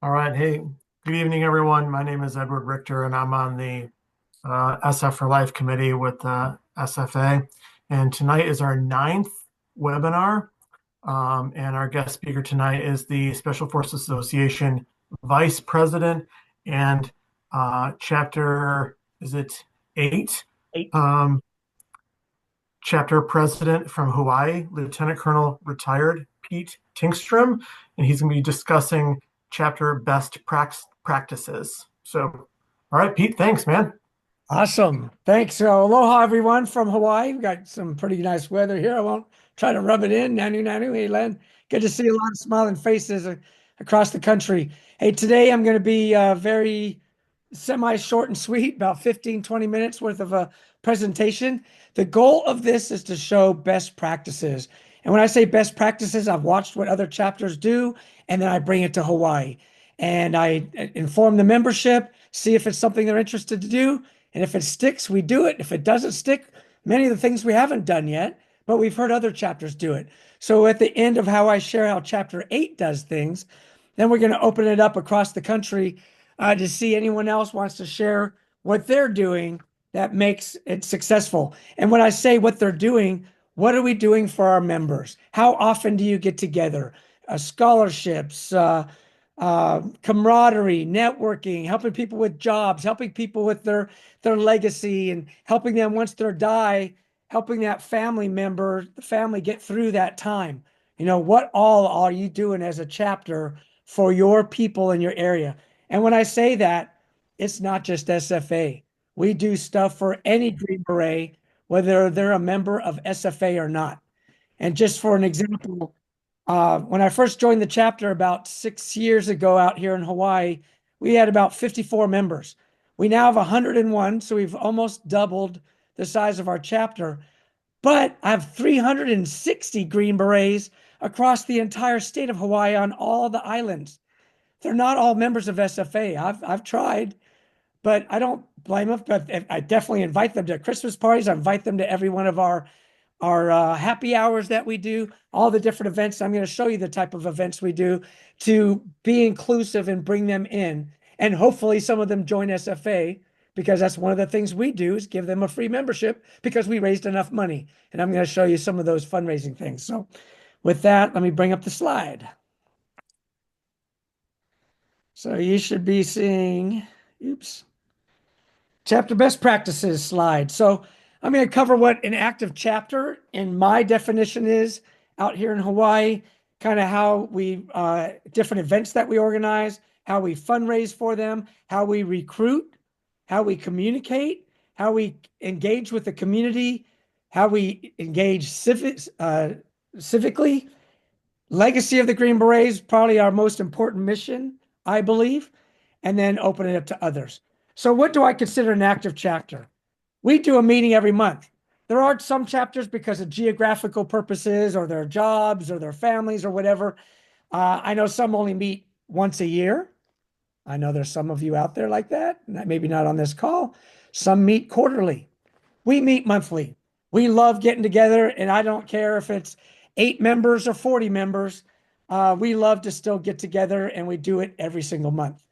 All right. Hey, good evening, everyone. My name is Edward Richter, and I'm on the SF for Life committee with SFA. And tonight is our ninth webinar. And our guest speaker tonight is the Special Forces Association Vice President and Chapter, is it eight? Eight. Um, Chapter President from Hawaii, Lieutenant Colonel retired Pete Tingstrom, and he's going to be discussing chapter best practices. So, all right, Pete, thanks, man. Awesome. Thanks. So, aloha, everyone from Hawaii. We've got some pretty nice weather here. I won't try to rub it in. Nanu, nanu. Hey, Len. Good to see a lot of smiling faces across the country. Hey, today I'm going to be very semi-short and sweet, about 15, 20 minutes worth of a presentation. The goal of this is to show best practices. And when I say best practices, I've watched what other chapters do, and then I bring it to Hawaii. And I inform the membership, see if it's something they're interested to do. And if it sticks, we do it. If it doesn't stick, many of the things we haven't done yet, but we've heard other chapters do it. So at the end of how I share how chapter 8 does things, then we're going to open it up across the country to see anyone else wants to share what they're doing that makes it successful. And when I say what they're doing, what are we doing for our members? How often do you get together? Scholarships, camaraderie, networking, helping people with jobs, helping people with their legacy, and helping them once they die, helping that family member, the family get through that time. What all are you doing as a chapter for your people in your area? And when I say that, it's not just SFA. We do stuff for any Green Beret, whether they're a member of SFA or not. And just for an example, when I first joined the chapter about 6 years ago out here in Hawaii, we had about 54 members. We now have 101, so we've almost doubled the size of our chapter. But I have 360 Green Berets across the entire state of Hawaii on all the islands. They're not all members of SFA. I've tried, but I don't blame them. But I definitely invite them to Christmas parties. I invite them to every one of our happy hours that we do, all the different events. I'm going to show you the type of events we do to be inclusive and bring them in. And hopefully some of them join SFA because that's one of the things we do is give them a free membership because we raised enough money. And I'm going to show you some of those fundraising things. So with that, let me bring up the slide. So you should be seeing, oops, chapter best practices slide. So I'm going to cover what an active chapter in my definition is out here in Hawaii, kind of how we, different events that we organize, how we fundraise for them, how we recruit, how we communicate, how we engage with the community, how we engage civically. Legacy of the Green Berets, probably our most important mission, I believe, and then open it up to others. So what do I consider an active chapter? We do a meeting every month. There are some chapters because of geographical purposes or their jobs or their families or whatever. I know some only meet once a year. I know there's some of you out there like that, maybe not on this call. Some meet quarterly. We meet monthly. We love getting together, and I don't care if it's 8 members or 40 members. We love to still get together, and we do it every single month.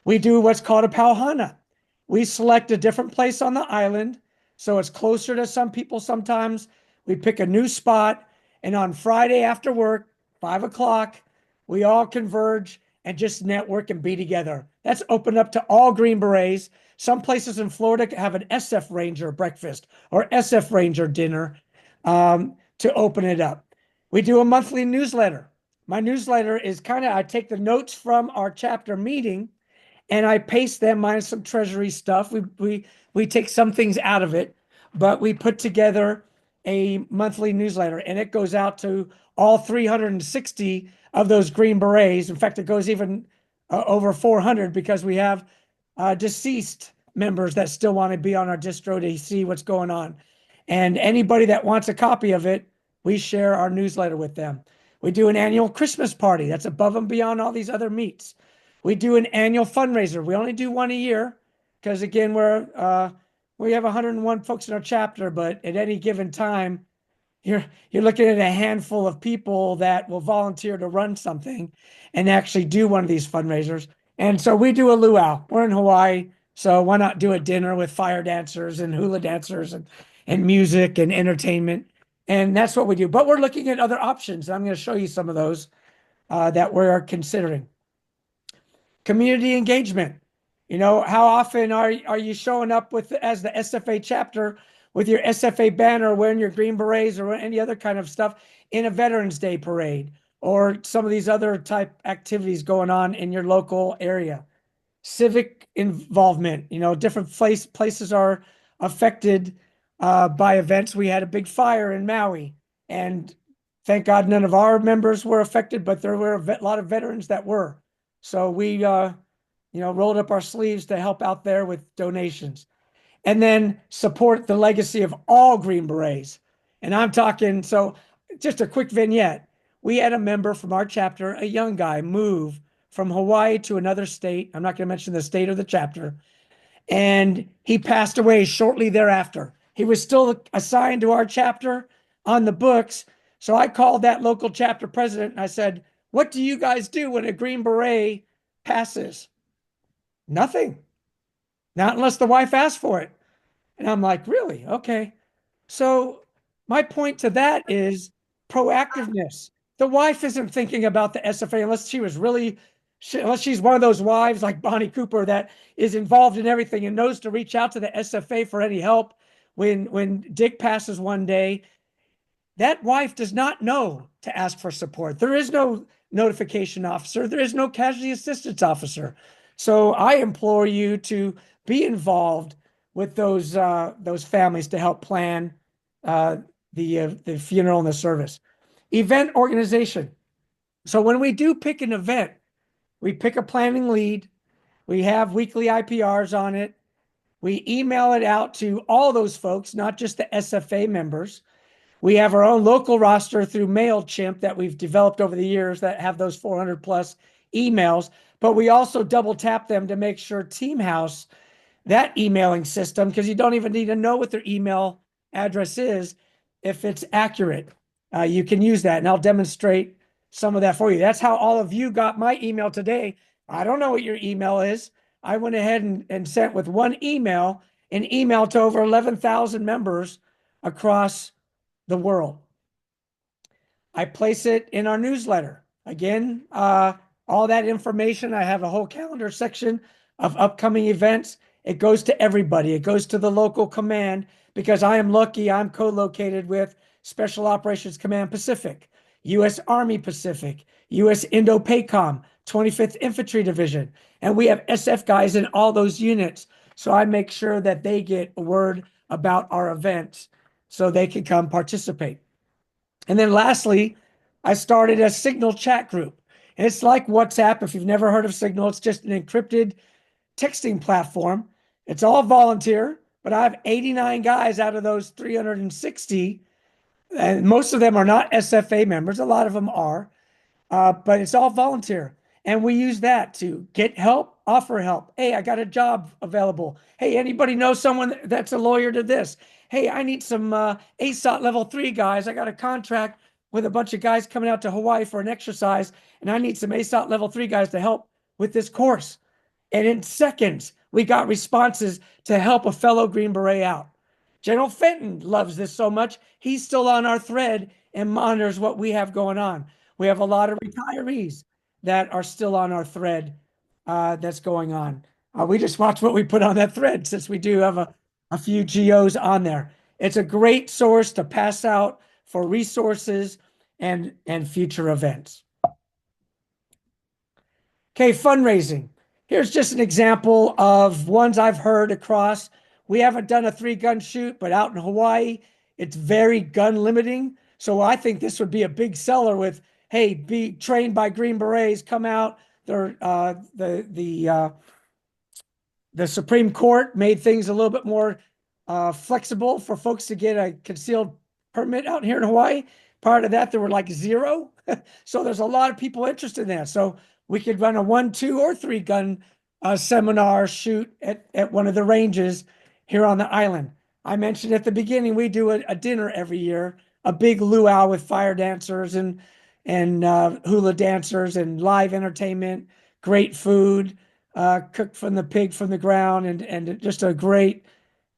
We do what's called a pauhana. We select a different place on the island, so it's closer to some people sometimes. We pick a new spot, and on Friday after work, 5 o'clock, we all converge and just network and be together. That's open up to all Green Berets. Some places in Florida have an SF Ranger breakfast or SF Ranger dinner to open it up. We do a monthly newsletter. My newsletter is kind of, I take the notes from our chapter meeting and I paste them minus some treasury stuff. We take some things out of it, but we put together a monthly newsletter and it goes out to all 360 of those Green Berets. In fact, it goes even over 400 because we have deceased members that still want to be on our distro to see what's going on. And anybody that wants a copy of it, we share our newsletter with them. We do an annual Christmas party that's above and beyond all these other meets. We do an annual fundraiser. We only do one a year because again, we have 101 folks in our chapter, but at any given time, you're looking at a handful of people that will volunteer to run something and actually do one of these fundraisers. And so we do a luau. We're in Hawaii, so why not do a dinner with fire dancers and hula dancers and music and entertainment? And that's what we do. But we're looking at other options. I'm going to show you some of those that we're considering. Community engagement. How often are you showing up with as the SFA chapter with your SFA banner, wearing your green berets or any other kind of stuff in a Veterans Day parade or some of these other type activities going on in your local area? Civic involvement. Different places are affected by events. We had a big fire in Maui, and thank God none of our members were affected, but there were a lot of veterans that were. So we, rolled up our sleeves to help out there with donations, and then support the legacy of all Green Berets. And I'm talking, so just a quick vignette. We had a member from our chapter, a young guy, move from Hawaii to another state. I'm not going to mention the state or the chapter. And he passed away shortly thereafter. He was still assigned to our chapter on the books. So I called that local chapter president and I said, "What do you guys do when a Green Beret passes?" "Nothing. Not unless the wife asks for it." And I'm like, "Really? Okay." So my point to that is proactiveness. The wife isn't thinking about the SFA unless she was really, unless she's one of those wives like Bonnie Cooper that is involved in everything and knows to reach out to the SFA for any help. When Dick passes one day, that wife does not know to ask for support. There is no notification officer. There is no casualty assistance officer. So I implore you to be involved with those families to help plan the funeral and the service. Event organization. So when we do pick an event, we pick a planning lead. We have weekly IPRs on it. We email it out to all those folks, not just the SFA members. We have our own local roster through MailChimp that we've developed over the years that have those 400 plus emails, but we also double tap them to make sure Teamhouse, that emailing system, because you don't even need to know what their email address is if it's accurate. You can use that, and I'll demonstrate some of that for you. That's how all of you got my email today. I don't know what your email is. I went ahead and sent with one email, an email to over 11,000 members across the world. I place it in our newsletter. Again, all that information, I have a whole calendar section of upcoming events. It goes to everybody. It goes to the local command because I am lucky I'm co-located with Special Operations Command Pacific, U.S. Army Pacific, U.S. Indo-PACOM, 25th Infantry Division, and we have SF guys in all those units. So I make sure that they get a word about our events so they can come participate. And then lastly, I started a Signal chat group. And it's like WhatsApp. If you've never heard of Signal, it's just an encrypted texting platform. It's all volunteer, but I have 89 guys out of those 360, and most of them are not SFA members. A lot of them are, but it's all volunteer. And we use that to get help, offer help. Hey, I got a job available. Hey, anybody know someone that's a lawyer to this? Hey, I need some ASOT level 3 guys. I got a contract with a bunch of guys coming out to Hawaii for an exercise, and I need some ASOT level 3 guys to help with this course. And in seconds, we got responses to help a fellow Green Beret out. General Fenton loves this so much, he's still on our thread and monitors what we have going on. We have a lot of retirees that are still on our thread that's going on. We just watch what we put on that thread since we do have a few GOs on there. It's a great source to pass out for resources and future events. Okay, fundraising. Here's just an example of ones I've heard across. We haven't done a 3-gun shoot, but out in Hawaii, it's very gun limiting. So I think this would be a big seller with, hey, be trained by Green Berets, come out. They're, the Supreme Court made things a little bit more flexible for folks to get a concealed permit out here in Hawaii. Part of that, there were like 0. So there's a lot of people interested in that. So we could run a 1, 2, or 3-gun seminar shoot at one of the ranges here on the island. I mentioned at the beginning, we do a dinner every year a big luau with fire dancers and hula dancers and live entertainment, great food, cooked from the pig from the ground, and just a great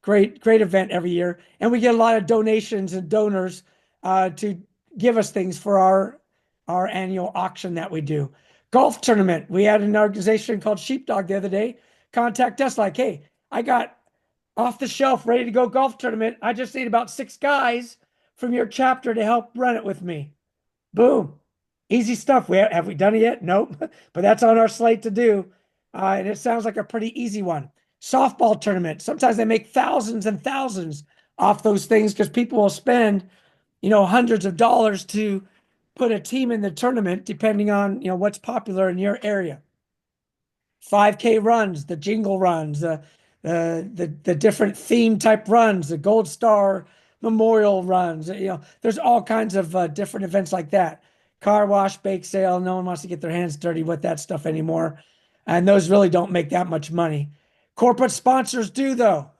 event every year. And we get a lot of donations and donors to give us things for our annual auction that we do. Golf tournament. We had an organization called Sheepdog the other day contact us like, hey, I got off the shelf, ready to go golf tournament. I just need about 6 guys from your chapter to help run it with me. Boom. Easy stuff. Have we done it yet? Nope. But that's on our slate to do. And it sounds like a pretty easy one. Softball tournament. Sometimes they make thousands and thousands off those things because people will spend, hundreds of dollars to put a team in the tournament, depending on, what's popular in your area. 5K runs, the jingle runs, the different theme type runs, the Gold Star Memorial runs. There's all kinds of different events like that. Car wash, bake sale. No one wants to get their hands dirty with that stuff anymore, and those really don't make that much money. Corporate sponsors do though.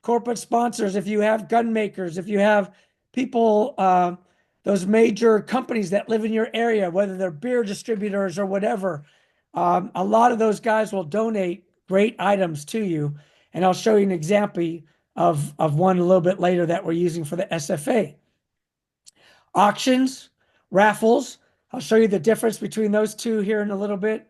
Corporate sponsors, if you have gun makers, if you have people, those major companies that live in your area, whether they're beer distributors or whatever, a lot of those guys will donate great items to you. And I'll show you an example of one a little bit later that we're using for the SFA. Auctions, raffles. I'll show you the difference between those two here in a little bit.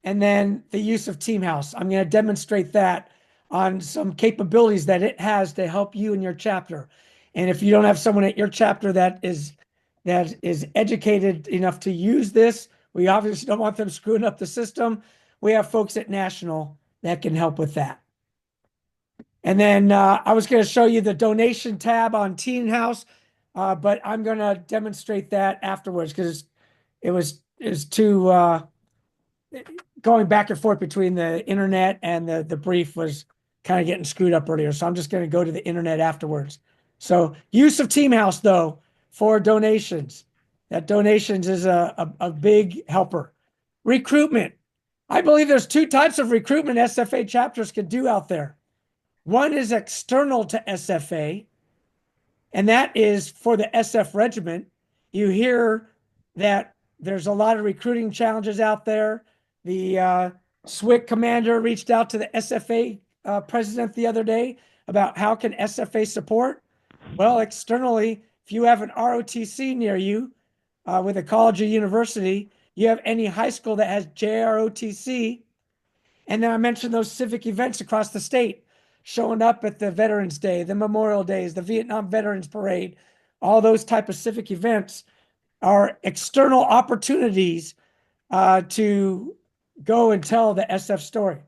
And then the use of Team House. I'm going to demonstrate that on some capabilities that it has to help you in your chapter. And if you don't have someone at your chapter that is educated enough to use this, we obviously don't want them screwing up the system. We have folks at National that can help with that. And then I was going to show you the donation tab on Teen House, but I'm going to demonstrate that afterwards because it was too going back and forth between the internet and the brief was kind of getting screwed up earlier. So I'm just going to go to the internet afterwards. So use of Team House though for donations. That donations is a big helper. Recruitment. I believe there's 2 types of recruitment SFA chapters can do out there. One is external to SFA, and that is for the SF regiment. You hear that there's a lot of recruiting challenges out there. The SWIC commander reached out to the SFA president the other day about how can SFA support. Well, externally, if you have an ROTC near you with a college or university, you have any high school that has JROTC, and then I mentioned those civic events across the state, showing up at the Veterans Day, the Memorial Days, the Vietnam Veterans Parade, all those type of civic events are external opportunities to go and tell the SF story.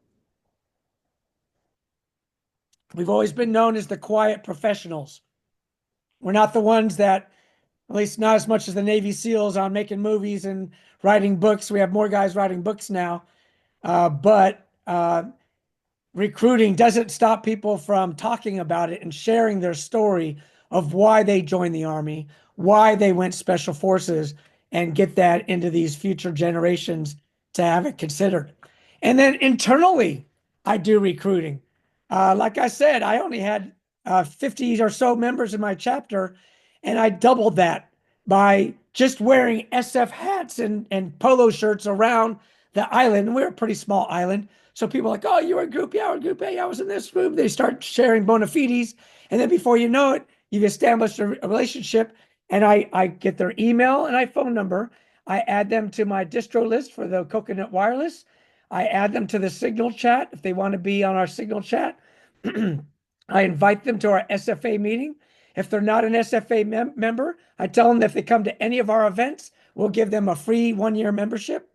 We've always been known as the quiet professionals. We're not the ones that, at least not as much as the Navy SEALs, on making movies and writing books. We have more guys writing books now, but recruiting doesn't stop people from talking about it and sharing their story of why they joined the Army, why they went Special Forces, and get that into these future generations to have it considered. And then internally, I do recruiting. Like I said, I only had 50 or so members in my chapter, and I doubled that by just wearing SF hats and polo shirts around the island. And we're a pretty small island. So people are like, oh, you were in group? Yeah, we're in group A. Yeah, I was in this group. They start sharing bona fides. And then before you know it, you've established a relationship. And I get their email and phone number. I add them to my distro list for the Coconut Wireless. I add them to the Signal chat if they want to be on our Signal chat. I invite them to our SFA meeting. If they're not an SFA member, I tell them that if they come to any of our events, we'll give them a free 1-year membership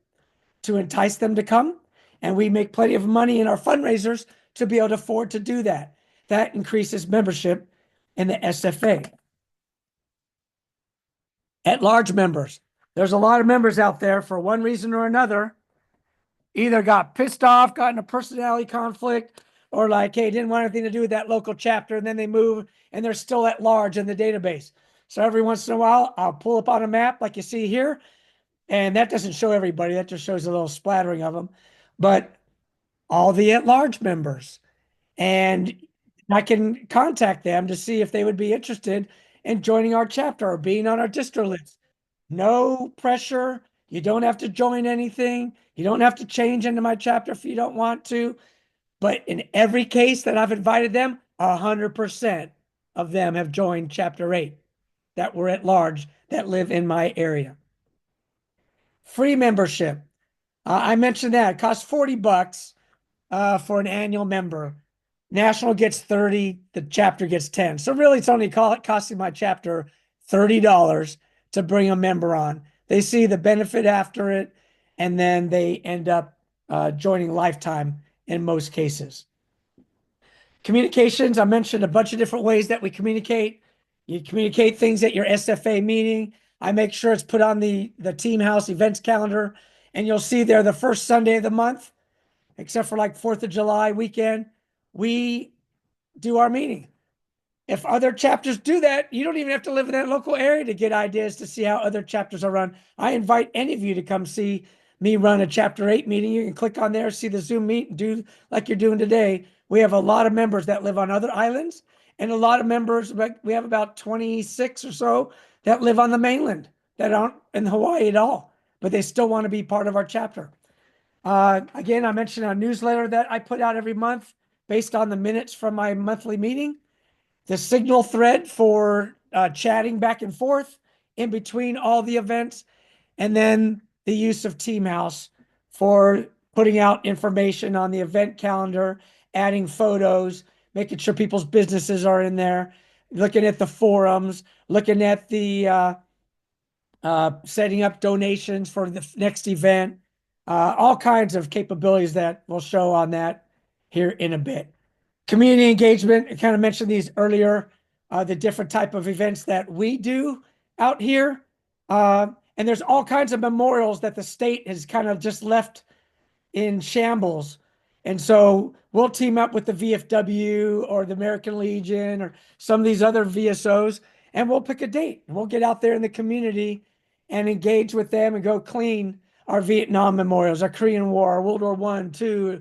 to entice them to come. And we make plenty of money in our fundraisers to be able to afford to do that. That increases membership in the SFA. At-large members. There's a lot of members out there for one reason or another, either got pissed off, got in a personality conflict, or like, hey, didn't want anything to do with that local chapter, and then they move and they're still at large in the database. So every once in a while, I'll pull up on a map like you see here, and that doesn't show everybody. That just shows a little splattering of them. But all the at-large members, and I can contact them to see if they would be interested and joining our chapter or being on our distro list. No pressure. You don't have to join anything. You don't have to change into my chapter if you don't want to. But in every case that I've invited them, 100% of them have joined chapter 8 that were at large that live in my area. Free membership. I mentioned that it costs $40 for an annual member. National gets 30, the chapter gets 10. So really it's only costing my chapter $30 to bring a member on. They see the benefit after it, and then they end up joining lifetime in most cases. Communications, I mentioned a bunch of different ways that we communicate. You communicate things at your SFA meeting. I make sure it's put on the Team House events calendar, and you'll see there the first Sunday of the month, except for like 4th of July weekend, we do our meeting. If other chapters do that, you don't even have to live in that local area to get ideas to see how other chapters are run. I invite any of you to come see me run a chapter 8 meeting. You can click on there, see the Zoom meet, and do like you're doing today. We have a lot of members that live on other islands, and a lot of members, we have about 26 or so that live on the mainland that aren't in Hawaii at all, but they still want to be part of our chapter. Again, I mentioned a newsletter that I put out every month based on the minutes from my monthly meeting. The Signal thread for chatting back and forth in between all the events, and then the use of Team House for putting out information on the event calendar, adding photos, making sure people's businesses are in there, looking at the forums, looking at the setting up donations for the next event, all kinds of capabilities that we'll show on that here in a bit. Community engagement, I kind of mentioned these earlier, the different type of events that we do out here. And there's all kinds of memorials that the state has kind of just left in shambles. And so we'll team up with the VFW or the American Legion or some of these other VSOs, and we'll pick a date. And we'll get out there in the community and engage with them and go clean our Vietnam memorials, our Korean War, World War I, II.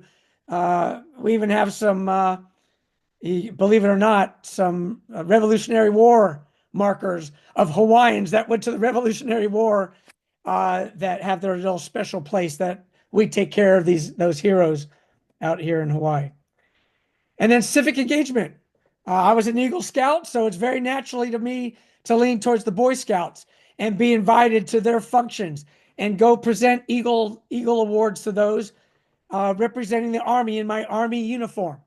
We even have some, believe it or not, some Revolutionary War markers of Hawaiians that went to the Revolutionary War that have their little special place that we take care of those heroes out here in Hawaii. And then civic engagement. I was an Eagle Scout, so it's very naturally to me to lean towards the Boy Scouts and be invited to their functions and go present Eagle Awards to those representing the Army in my Army uniform.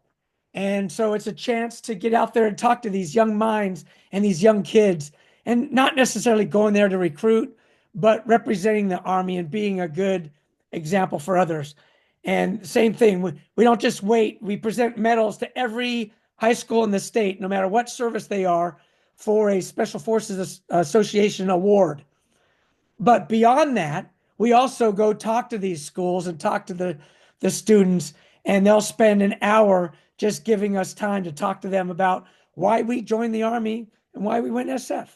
And so it's a chance to get out there and talk to these young minds and these young kids, and not necessarily going there to recruit, but representing the Army and being a good example for others. And same thing, we don't just wait. We present medals to every high school in the state, no matter what service they are, for a Special Forces Association award. But beyond that, we also go talk to these schools and talk to the students, and they'll spend an hour just giving us time to talk to them about why we joined the Army and why we went SF.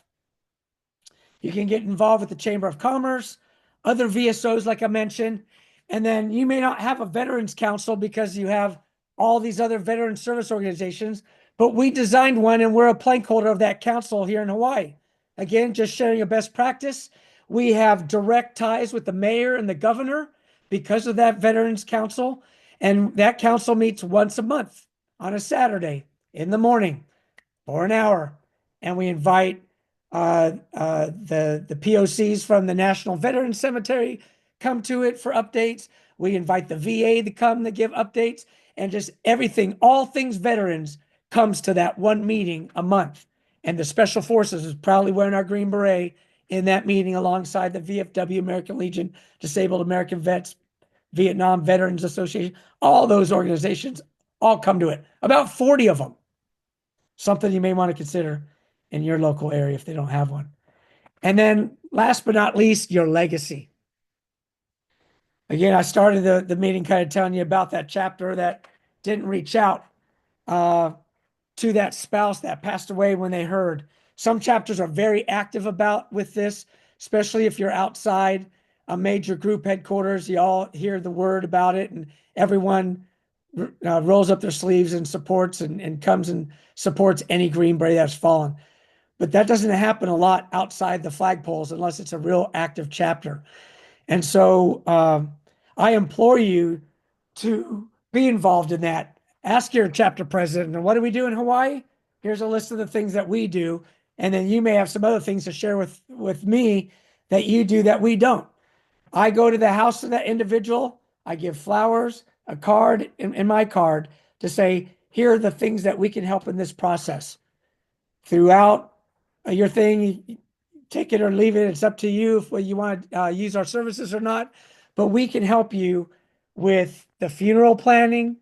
You can get involved with the Chamber of Commerce, other VSOs, like I mentioned, and then you may not have a Veterans Council because you have all these other veteran service organizations, but we designed one and we're a plank holder of that council here in Hawaii. Again, just sharing a best practice. We have direct ties with the mayor and the governor because of that Veterans Council, and that council meets once a month on a Saturday in the morning for an hour, and we invite the POCs from the National Veterans Cemetery come to it for updates. We invite the VA to come to give updates, and just everything, all things veterans comes to that one meeting a month. And the Special Forces is proudly wearing our green beret in that meeting alongside the VFW, American Legion, Disabled American Vets, Vietnam Veterans Association. All those organizations all come to it. About 40 of them. Something you may want to consider in your local area if they don't have one. And then last but not least, your legacy. Again, I started the meeting kind of telling you about that chapter that didn't reach out to that spouse that passed away when they heard. Some chapters are very active about with this, especially if you're outside a major group headquarters. You all hear the word about it, and everyone rolls up their sleeves and supports and comes and supports any Green Beret that's fallen. but that doesn't happen a lot outside the flagpoles unless it's a real active chapter. And so I implore you to be involved in that. Ask your chapter president, and what do we do in Hawaii? Here's a list of the things that we do. And then you may have some other things to share with me that you do that we don't. I go to the house of that individual. I give flowers, a card in my card to say, here are the things that we can help in this process. Throughout your thing, take it or leave it. It's up to you if you want to use our services or not. But we can help you with the funeral planning,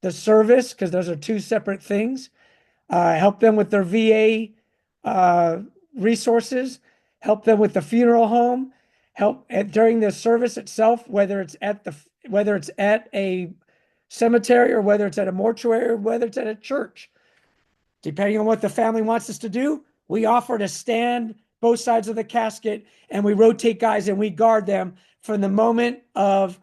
the service, because those are two separate things. Help them with their VA resources, help them with the funeral home, help during the service itself, whether it's at a cemetery or whether it's at a mortuary or whether it's at a church. Depending on what the family wants us to do, we offer to stand both sides of the casket and we rotate guys and we guard them from the moment of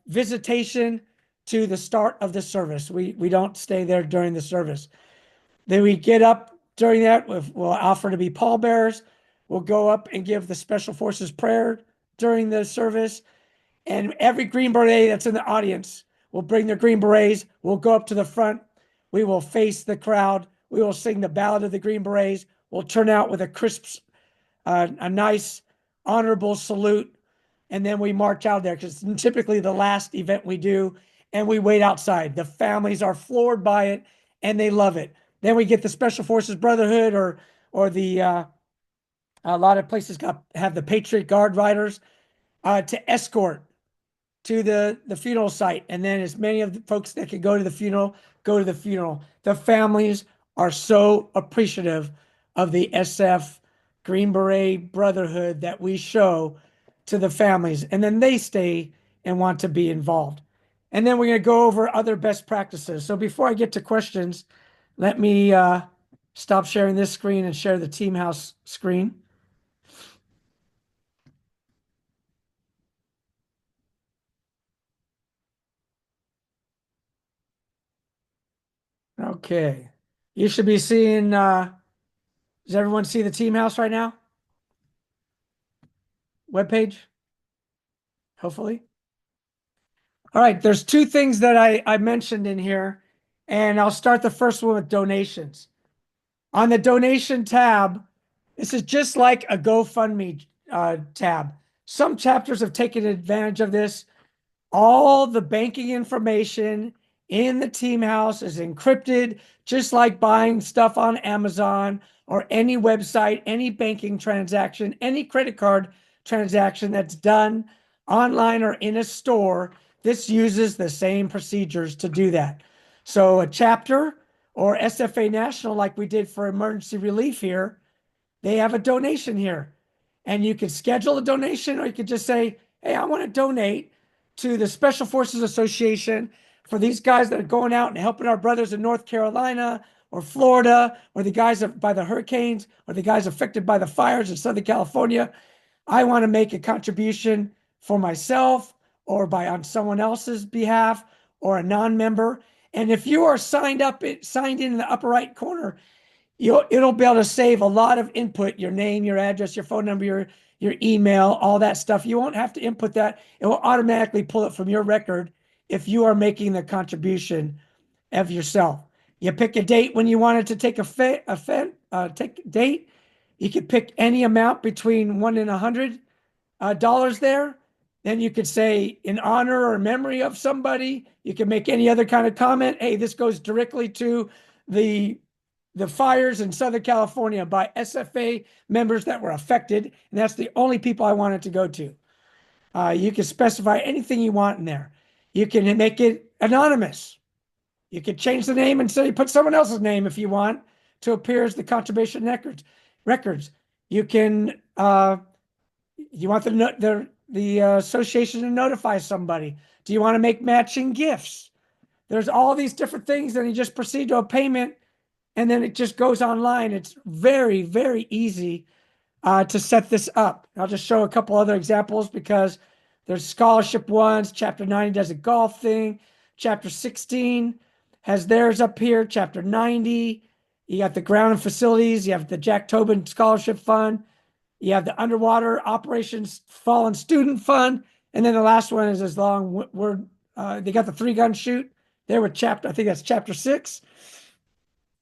visitation to the start of the service. We don't stay there during the service. Then we get up during that. We'll offer to be pallbearers. We'll go up and give the Special Forces prayer during the service. And every Green Beret that's in the audience will bring their Green Berets. We'll go up to the front. We will face the crowd. We will sing the Ballad of the Green Berets. We'll turn out with a crisp, a nice, honorable salute. And then we march out there because it's typically the last event we do. And we wait outside. The families are floored by it and they love it. Then we get the Special Forces Brotherhood or the a lot of places have the Patriot Guard riders to escort to the funeral site. And then as many of the folks that can go to the funeral, go to the funeral. The families are so appreciative of the SF Green Beret Brotherhood that we show to the families. And then they stay and want to be involved. And then we're going to go over other best practices. So before I get to questions, let me stop sharing this screen and share the Team House screen. Okay. You should be seeing, does everyone see the Team House right now? Webpage? Hopefully. All right. There's two things that I mentioned in here, and I'll start the first one with donations. On the donation tab, this is just like a GoFundMe tab. Some chapters have taken advantage of this. All the banking information in the Team House is encrypted, just like buying stuff on Amazon or any website, any banking transaction, any credit card transaction that's done online or in a store. This uses the same procedures to do that. So a chapter or SFA National, like we did for emergency relief here, they have a donation here. And you could schedule a donation or you could just say, hey, I want to donate to the Special Forces Association for these guys that are going out and helping our brothers in North Carolina or Florida, or the guys by the hurricanes, or the guys affected by the fires in Southern California. I want to make a contribution for myself or on someone else's behalf or a non-member. And if you are signed in the upper right corner, it'll be able to save a lot of input, your name, your address, your phone number, your email, all that stuff. You won't have to input that. It will automatically pull it from your record if you are making the contribution of yourself. You pick a date when you wanted to take take a date. You could pick any amount between $1 and $100 there. Then you could say in honor or memory of somebody. You can make any other kind of comment. Hey, this goes directly to the fires in Southern California by SFA members that were affected. And that's the only people I wanted to go to. You can specify anything you want in there. You can make it anonymous. You could change the name and say put someone else's name if you want to appear as the contribution records. You can you want the association to notify somebody. Do you want to make matching gifts? There's all these different things, and you just proceed to a payment, and then it just goes online. It's very, very easy to set this up. I'll just show a couple other examples because there's scholarship ones. Chapter 90 does a golf thing. Chapter 16 has theirs up here. Chapter 90 You got the ground and facilities. You have the Jack Tobin Scholarship Fund. You have the Underwater Operations Fallen Student Fund. And then the last one is as long word. They got the 3-gun shoot there with chapter, I think that's chapter 6.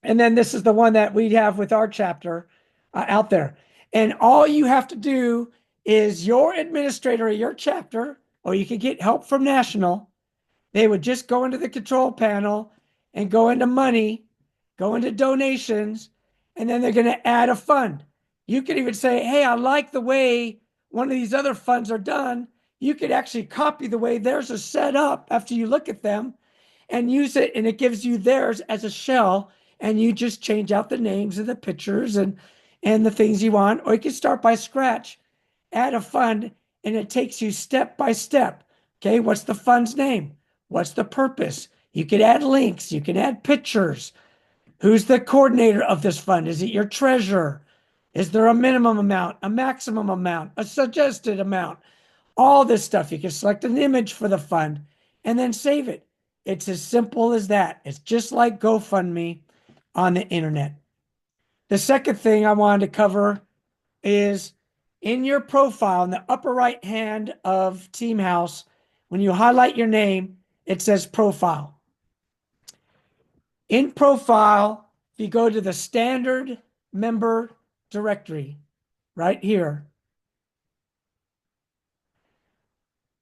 And then this is the one that we have with our chapter out there. And all you have to do is your administrator of your chapter, or you can get help from National. They would just go into the control panel and go into money, go into donations, and then they're going to add a fund. You could even say, hey, I like the way one of these other funds are done. You could actually copy the way theirs are set up after you look at them and use it, and it gives you theirs as a shell, and you just change out the names of the pictures and the things you want. Or you can start by scratch, add a fund, and it takes you step by step. Okay, what's the fund's name? What's the purpose? You can add links, you can add pictures. Who's the coordinator of this fund? Is it your treasurer? Is there a minimum amount, a maximum amount, a suggested amount? All this stuff. You can select an image for the fund and then save it. It's as simple as that. It's just like GoFundMe on the internet. The second thing I wanted to cover is in your profile in the upper right hand of Teamhouse, when you highlight your name, it says profile. In profile, if you go to the standard member directory right here,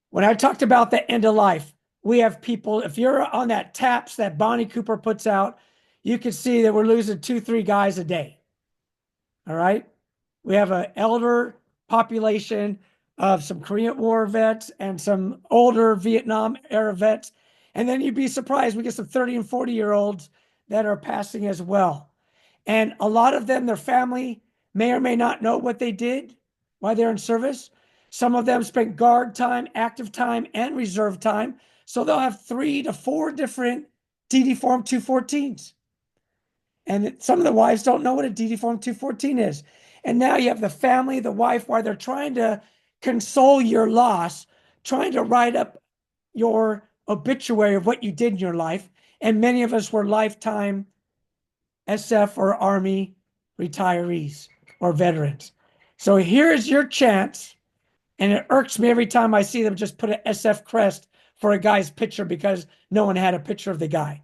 when I talked about the end of life, we have people, if you're on that TAPS that Bonnie Cooper puts out, you can see that we're losing 2-3 guys a day. All right. We have an elder population of some Korean War vets and some older Vietnam era vets. And then you'd be surprised, we get some 30 and 40-year-olds that are passing as well. And a lot of them, their family may or may not know what they did while they're in service. Some of them spent guard time, active time, and reserve time. So they'll have 3 to 4 different DD Form 214s. And some of the wives don't know what a DD Form 214 is. And now you have the family, the wife, while they're trying to console your loss, trying to write up your obituary of what you did in your life. And many of us were lifetime SF or Army retirees or veterans. So here's your chance. And it irks me every time I see them just put an SF crest for a guy's picture because no one had a picture of the guy.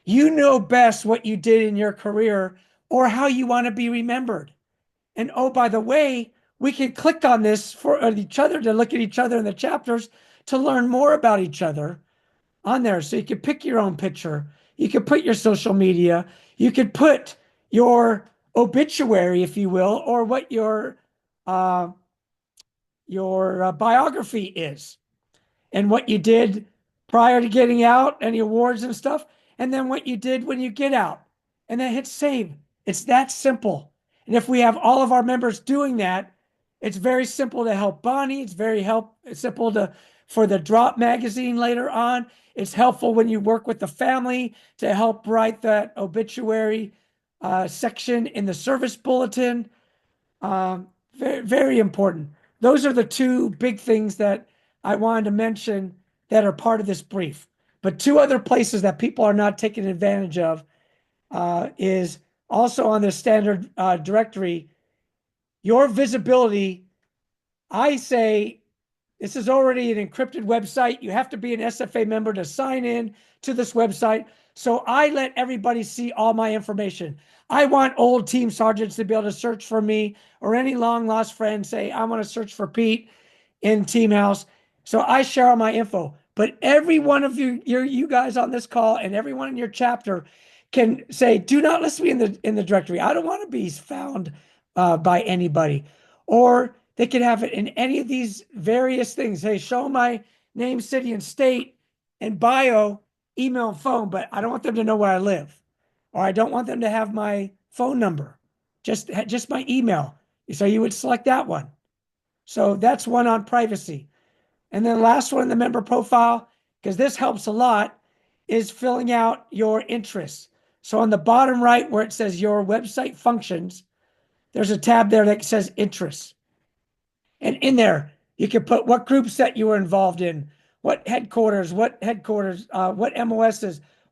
You know best what you did in your career or how you want to be remembered. And oh, by the way, we can click on this for each other to look at each other in the chapters to learn more about each other on there. So you can pick your own picture. You can put your social media. You could put your obituary, if you will, or what your biography is and what you did prior to getting out, any awards and stuff, and then what you did when you get out, and then hit save. It's that simple. And if we have all of our members doing that, it's very simple to help Bonnie. It's very simple for the Drop magazine later on. It's helpful when you work with the family to help write that obituary section in the service bulletin. Very, very important. Those are the 2 big things that I wanted to mention that are part of this brief. But 2 other places that people are not taking advantage of is also on the standard directory. Your visibility, I say, this is already an encrypted website. You have to be an SFA member to sign in to this website. So I let everybody see all my information. I want old team sergeants to be able to search for me, or any long lost friend say, I want to search for Pete in Teamhouse. So I share all my info. But every one of you guys on this call and everyone in your chapter can say, do not list me in the directory. I don't want to be found by anybody. Or they could have it in any of these various things. Hey, show my name, city, and state, and bio, email, and phone, but I don't want them to know where I live. Or I don't want them to have my phone number, just my email. So you would select that one. So that's one on privacy. And then last one in the member profile, because this helps a lot, is filling out your interests. So on the bottom right where it says your website functions, there's a tab there that says interests. And in there, you can put what groups that you were involved in, what MOSs,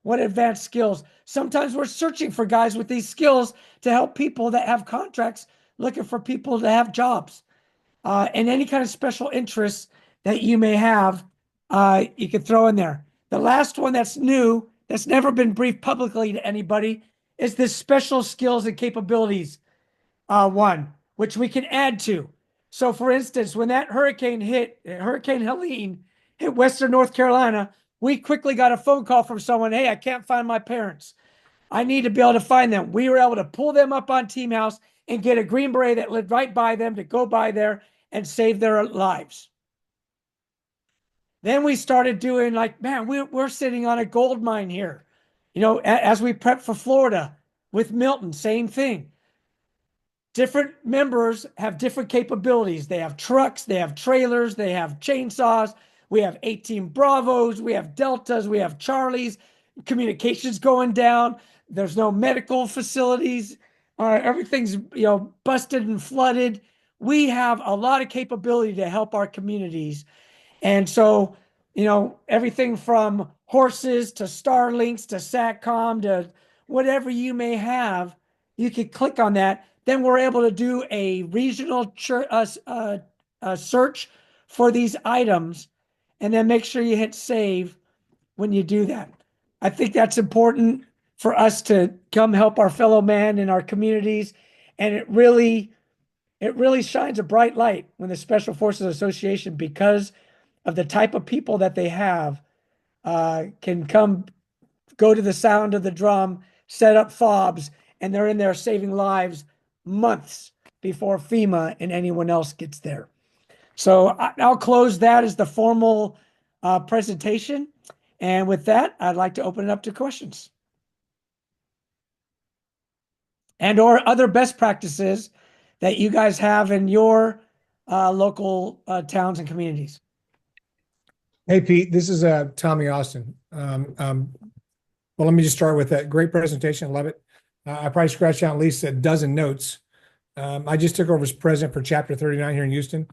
What advanced skills? Sometimes we're searching for guys with these skills to help people that have contracts, looking for people to have jobs. And any kind of special interests that you may have, you could throw in there. The last one that's new, that's never been briefed publicly to anybody, is this special skills and capabilities one, which we can add to. So, for instance, when that hurricane hit, Hurricane Helene hit Western North Carolina, we quickly got a phone call from someone, hey, I can't find my parents. I need to be able to find them. We were able to pull them up on Team House and get a Green Beret that lived right by them to go by there and save their lives. Then we started doing like, man, we're sitting on a gold mine here. You know, as we prep for Florida with Milton, same thing. Different members have different capabilities. They have trucks, they have trailers, they have chainsaws. We have 18 Bravos, we have Deltas, we have Charlies. Communications going down. There's no medical facilities. Everything's busted and flooded. We have a lot of capability to help our communities, and so everything from horses to Starlinks to Satcom to whatever you may have, you could click on that. Then we're able to do a regional search for these items, and then make sure you hit save when you do that. I think that's important for us to come help our fellow man in our communities. And it really shines a bright light when the Special Forces Association, because of the type of people that they have, can come go to the sound of the drum, set up fobs, and they're in there saving lives months before FEMA and anyone else gets there. So I'll close that as the formal presentation. And with that, I'd like to open it up to questions and or other best practices that you guys have in your local towns and communities. Hey, Pete, this is Tommy Austin. Well, let me just start with that great presentation. I love it. I probably scratched out at least a dozen notes. I just took over as president for Chapter 39 here in Houston.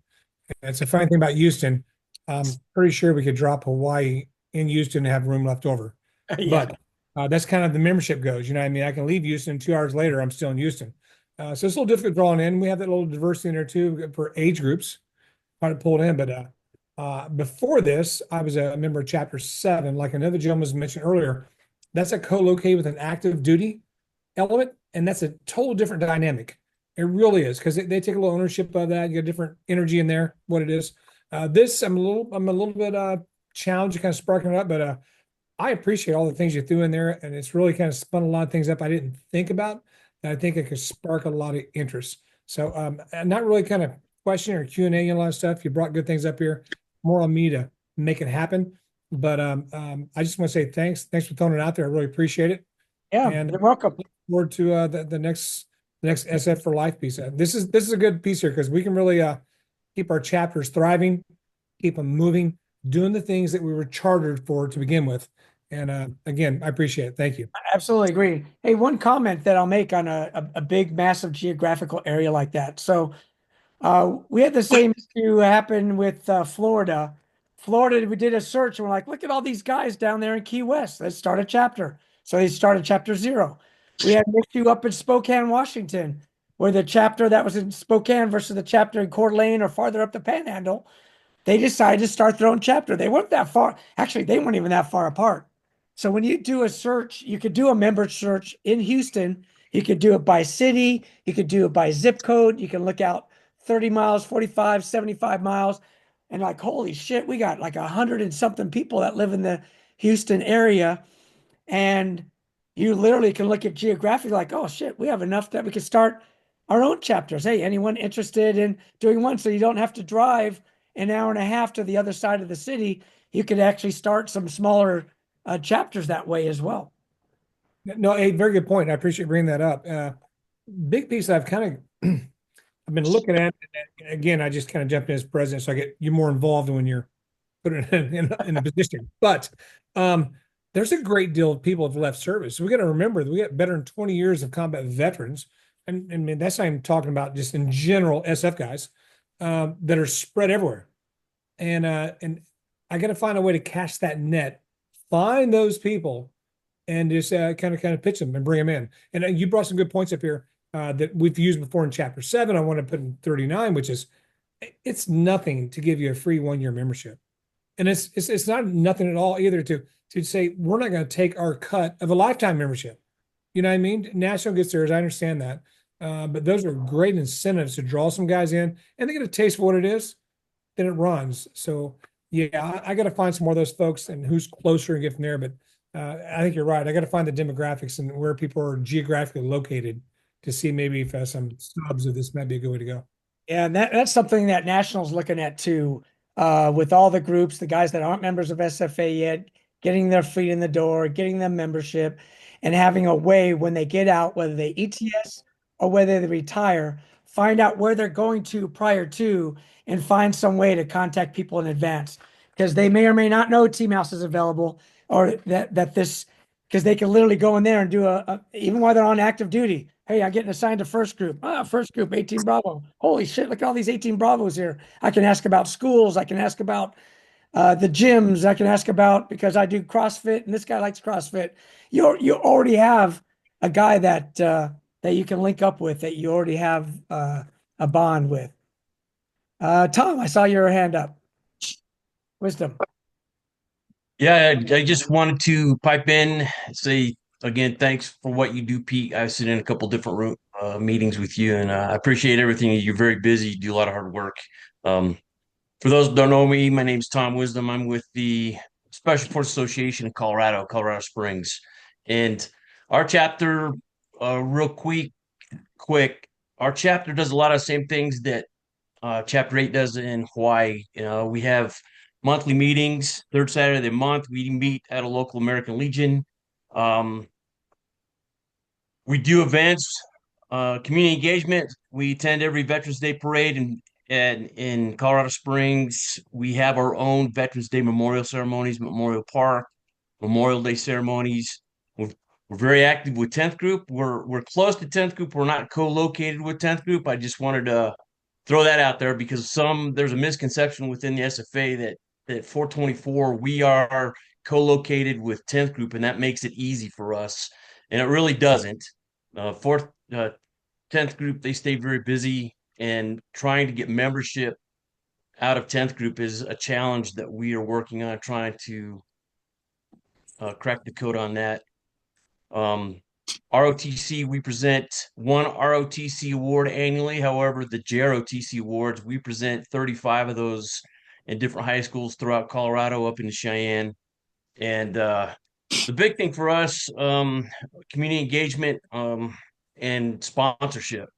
And it's a funny thing about Houston. I'm pretty sure we could drop Hawaii in Houston and have room left over. Yeah. But that's kind of the membership goes. You know what I mean? I can leave Houston 2 hours later, I'm still in Houston. So it's a little difficult drawing in. We have that little diversity in there too for age groups. Trying to pull it in, but before this, I was a member of Chapter 7, like another gentleman was mentioned earlier. That's a co-located with an active duty element, and that's a total different dynamic. It really is, because they take a little ownership of that. You get a different energy in there, what it is. This, I'm a little bit challenged, kind of sparking it up, but I appreciate all the things you threw in there, and it's really kind of spun a lot of things up I didn't think about, and I think it could spark a lot of interest. So I'm not really kind of questioning or Q&A and a lot of stuff. You brought good things up here. More on me to make it happen. But I just want to say thanks. Thanks for throwing it out there. I really appreciate it. Yeah, And you're welcome. look forward to the next SF for Life piece. This is a good piece here because we can really keep our chapters thriving, keep them moving, doing the things that we were chartered for to begin with. And again, I appreciate it. Thank you. I absolutely agree. Hey, one comment that I'll make on a big, massive geographical area like that. So we had the same issue happen with Florida. Florida, we did a search and we're like, look at all these guys down there in Key West. Let's start a chapter. So they started Chapter 0. We had an issue up in Spokane, Washington, where the chapter that was in Spokane versus the chapter in Coeur d'Alene or farther up the Panhandle, they decided to start their own chapter. They weren't that far. Actually, they weren't even that far apart. So when you do a search, you could do a member search in Houston. You could do it by city. You could do it by zip code. You can look out 30 miles, 45, 75 miles. And like, holy shit, we got like 100 and something people that live in the Houston area. And you literally can look at geography like, oh shit, we have enough that we can start our own chapters. Hey, anyone interested in doing one? So you don't have to drive an hour and a half to the other side of the city. You could actually start some smaller chapters that way as well. No, a very good point. I appreciate bringing that up. Big piece I've kind of I've been looking at, again, I just kind of jumped in as president, so I get you more involved when you're put in a position. But there's a great deal of people have left service. So we got to remember that we got better than 20 years of combat veterans. And I mean, that's not even talking about just in general SF guys that are spread everywhere. And I got to find a way to cast that net, find those people and just kind of pitch them and bring them in. And you brought some good points up here that we've used before in chapter 7. I want to put in 39, which is it's nothing to give you a free 1 year membership. And it's not nothing at all either to say we're not going to take our cut of a lifetime membership. You know what I mean? National gets theirs. I understand that. But those are great incentives to draw some guys in and they get a taste for what it is, then it runs. So yeah, I got to find some more of those folks and who's closer and get from there. But I think you're right. I got to find the demographics and where people are geographically located to see maybe if some subs of this might be a good way to go. Yeah, and that's something that National's looking at too, with all the groups, the guys that aren't members of SFA yet, getting their feet in the door, getting them membership, and having a way when they get out, whether they ETS or whether they retire, find out where they're going to prior to, and find some way to contact people in advance because they may or may not know Team House is available or that this because they can literally go in there and do even while they're on active duty. Hey, I'm getting assigned to first group. First group, 18 Bravo. Holy shit, look at all these 18 Bravos here. I can ask about schools. I can ask about the gyms. I can ask about because I do CrossFit and this guy likes CrossFit. You already have a guy that you can link up with that you already have a bond with. Tom, I saw your hand up. Wisdom. Yeah, I just wanted to pipe in, say again, thanks for what you do, Pete. I sit in a couple different meetings with you, and I appreciate everything. You're very busy, you do a lot of hard work. Um, for those who don't know me, my name's Tom Wisdom. I'm with the Special Forces Association in Colorado, Colorado Springs, and our chapter, real quick, our chapter does a lot of the same things that Chapter 8 does in Hawaii. We have monthly meetings, third Saturday of the month. We meet at a local American Legion. Um, we do events, community engagement. We attend every Veterans Day parade in Colorado Springs. We have our own Veterans Day memorial ceremonies, Memorial Park, Memorial Day ceremonies. We're very active with 10th group. We're close to 10th group. We're not co-located with 10th group. I just wanted to throw that out there because there's a misconception within the SFA that 424 we are co-located with 10th group and that makes it easy for us, and it really doesn't. Fourth 10th group, they stay very busy, and trying to get membership out of 10th group is a challenge that we are working on, trying to crack the code on that. ROTC, we present one ROTC award annually. However, the JROTC awards, we present 35 of those in different high schools throughout Colorado up into Cheyenne. And the big thing for us, community engagement and sponsorship.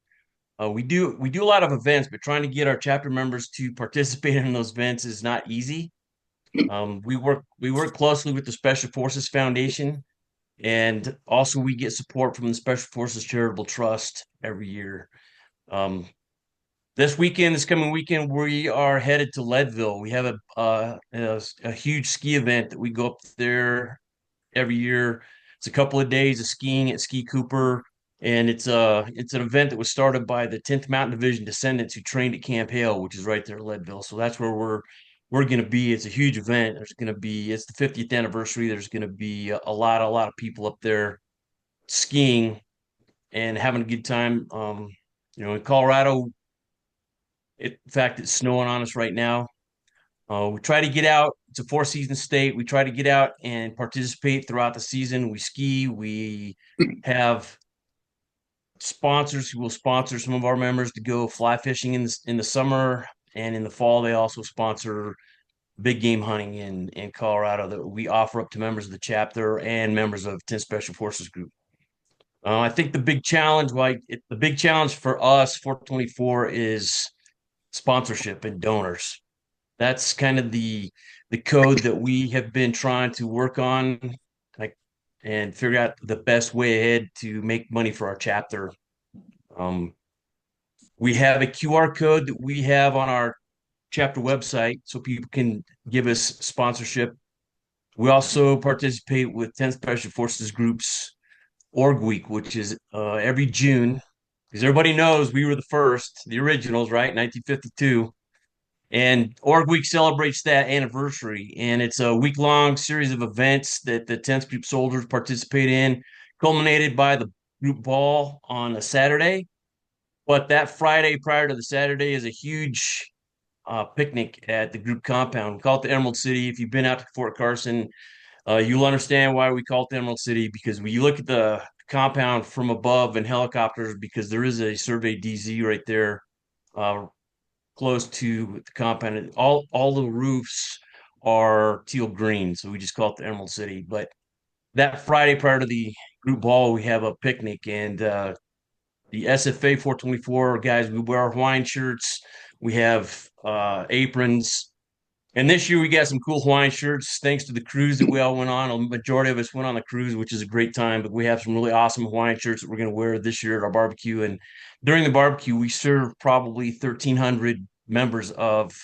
We do a lot of events, but trying to get our chapter members to participate in those events is not easy. We work closely with the Special Forces Foundation, and also we get support from the Special Forces Charitable Trust every year. Um, this coming weekend, we are headed to Leadville. We have a huge ski event that we go up there every year. It's a couple of days of skiing at Ski Cooper, and it's an event that was started by the 10th Mountain Division descendants who trained at Camp Hale, which is right there at Leadville. So that's where we're going to be. It's a huge event. It's the 50th anniversary. There's going to be a lot of people up there skiing and having a good time. In Colorado, in fact, it's snowing on us right now. We try to get out. It's a 4-season state. We try to get out and participate throughout the season. We ski. We have sponsors who will sponsor some of our members to go fly fishing in the summer, and in the fall they also sponsor big game hunting in Colorado that we offer up to members of the chapter and members of 10 Special Forces Group. I think the big challenge, the big challenge for us, 424, is sponsorship and donors. That's kind of the code that we have been trying to work on, like, and figure out the best way ahead to make money for our chapter. We have a QR code that we have on our chapter website so people can give us sponsorship. We also participate with 10 Special Forces Groups Org Week, which is every June, because everybody knows we were the originals, right? 1952. And Org Week celebrates that anniversary, and it's a week-long series of events that the 10th Group soldiers participate in, culminated by the group ball on a Saturday. But that Friday prior to the Saturday is a huge picnic at the group compound. We call it the Emerald City. If you've been out to Fort Carson, you'll understand why we call it the Emerald City, because when you look at the compound from above in helicopters, because there is a survey DZ right there, close to the compound. And all the roofs are teal green, so we just call it the Emerald City. But that Friday prior to the group ball, we have a picnic, and the SFA 424 guys, we wear our Hawaiian shirts, we have aprons. And this year we got some cool Hawaiian shirts thanks to the cruise that we all went on. A majority of us went on the cruise, which is a great time. But we have some really awesome Hawaiian shirts that we're going to wear this year at our barbecue. And during the barbecue, we serve probably 1,300 members of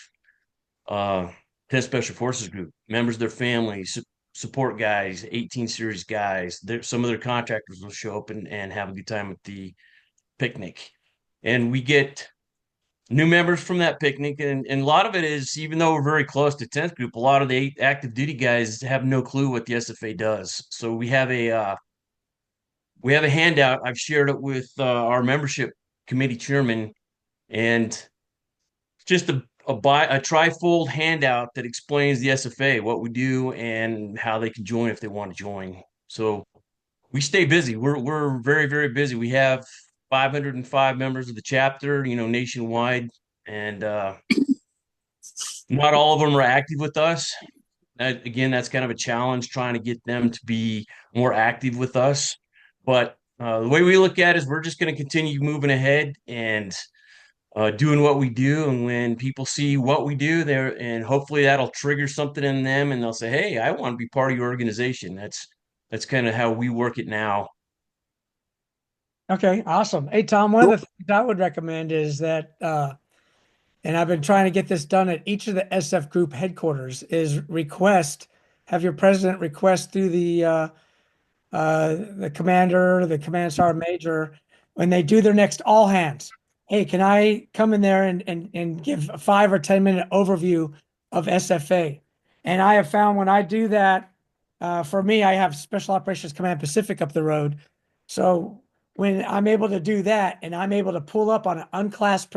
10 Special Forces Group, members of their families, support guys, 18 series guys. Some of their contractors will show up and have a good time at the picnic. And we get new members from that picnic, and a lot of it is, even though we're very close to 10th group, a lot of the active duty guys have no clue what the SFA does. So we have a handout. I've shared it with our membership committee chairman, and just a trifold handout that explains the SFA, what we do, and how they can join if they want to join. So we stay busy. We're very, very busy. We have 505 members of the chapter, nationwide, and not all of them are active with us. Again, that's kind of a challenge trying to get them to be more active with us. But the way we look at it is we're just going to continue moving ahead and doing what we do. And when people see what we do there, and hopefully that'll trigger something in them, and they'll say, "Hey, I want to be part of your organization." That's kind of how we work it now. Okay, awesome. Hey, Tom, one of the things I would recommend is that, and I've been trying to get this done at each of the SF group headquarters, is have your president request through the commander, the command sergeant major, when they do their next all hands. Hey, can I come in there and give a 5 or 10 minute overview of SFA? And I have found when I do that, for me, I have Special Operations Command Pacific up the road. So when I'm able to do that and I'm able to pull up on an unclassed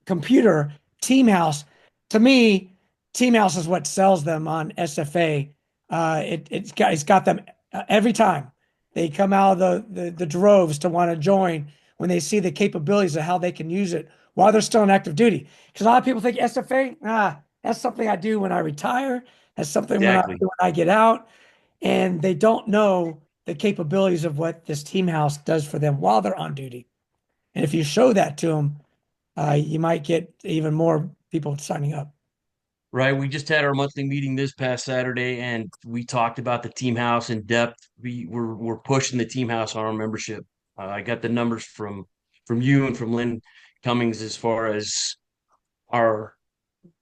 computer, Teamhouse, to me, Teamhouse is what sells them on SFA. It's got them every time they come out of the droves to want to join when they see the capabilities of how they can use it while they're still in active duty. Because a lot of people think SFA, that's something I do when I retire. That's something Exactly. when I get out. And they don't know the capabilities of what this Teamhouse does for them while they're on duty. And if you show that to them, you might get even more people signing up. Right. We just had our monthly meeting this past Saturday, and we talked about the Teamhouse in depth. We're pushing the Teamhouse on our membership. I got the numbers from you and from Lynn Cummings as far as our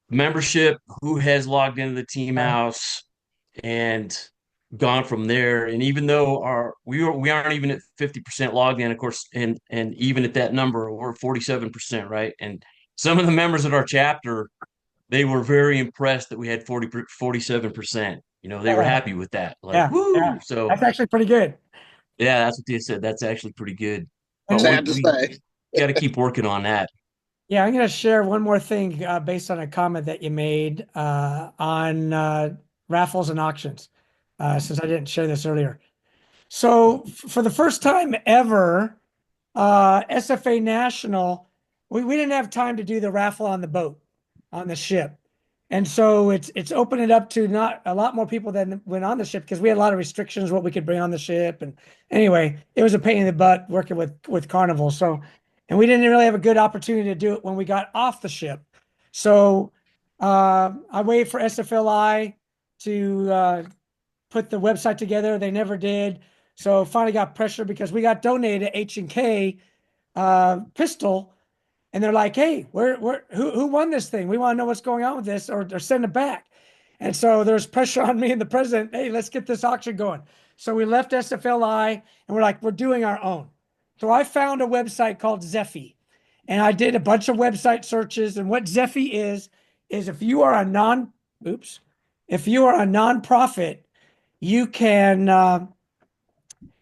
membership, who has logged into the Teamhouse, and gone from there. And even though we aren't even at 50% logged in, of course, and even at that number, we're 47%, right? And some of the members of our chapter, they were very impressed that we had 47%. They were happy with that. Like, Yeah, woo! yeah. So That's actually pretty good. yeah, that's what they said. That's actually pretty good. But And we, Sad to we say. got to keep working on that. yeah, I'm going to share one more thing based on a comment that you made on raffles and auctions, since I didn't share this earlier. So for the first time ever, SFA National, we didn't have time to do the raffle on the boat, on the ship. And so it's opened it up to not a lot more people than went on the ship because we had a lot of restrictions what we could bring on the ship. And anyway, it was a pain in the butt working with Carnival. So, and we didn't really have a good opportunity to do it when we got off the ship. So I waited for SFLI to put the website together. They never did. So finally got pressure because we got donated H&K pistol. And they're like, "Hey, who won this thing? We want to know what's going on with this, or send it back." And so there's pressure on me and the president. Hey, let's get this auction going. So we left SFLI and we're like, we're doing our own. So I found a website called Zephy, And I did a bunch of website searches. And what Zephy is if you are a if you are a nonprofit, you can,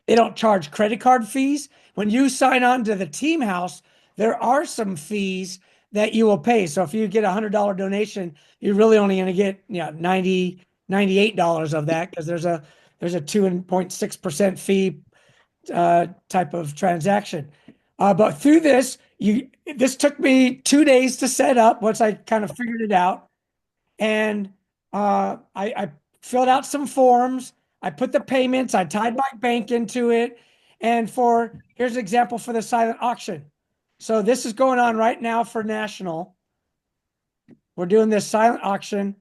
they don't charge credit card fees. When you sign on to the Team House, there are some fees that you will pay. So if you get a $100 donation, you're really only going to get, $98 of that, because there's a 2.6% fee type of transaction. But through this took me 2 days to set up once I kind of figured it out. And I filled out some forms. I put the payments, I tied my bank into it. And here's an example for the silent auction. So this is going on right now for national. We're doing this silent auction,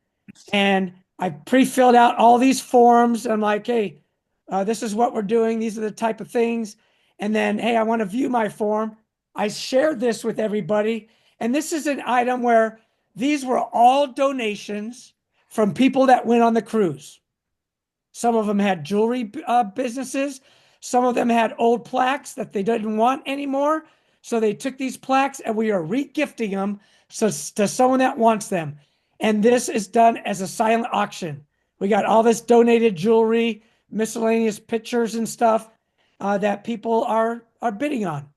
and I pre-filled out all these forms. I'm like, hey, this is what we're doing. These are the type of things. And then, hey, I want to view my form. I shared this with everybody. And this is an item where these were all donations from people that went on the cruise. Some of them had jewelry businesses. Some of them had old plaques that they didn't want anymore. So they took these plaques and we are re-gifting them to someone that wants them. And this is done as a silent auction. We got all this donated jewelry, miscellaneous pictures and stuff that people are bidding on.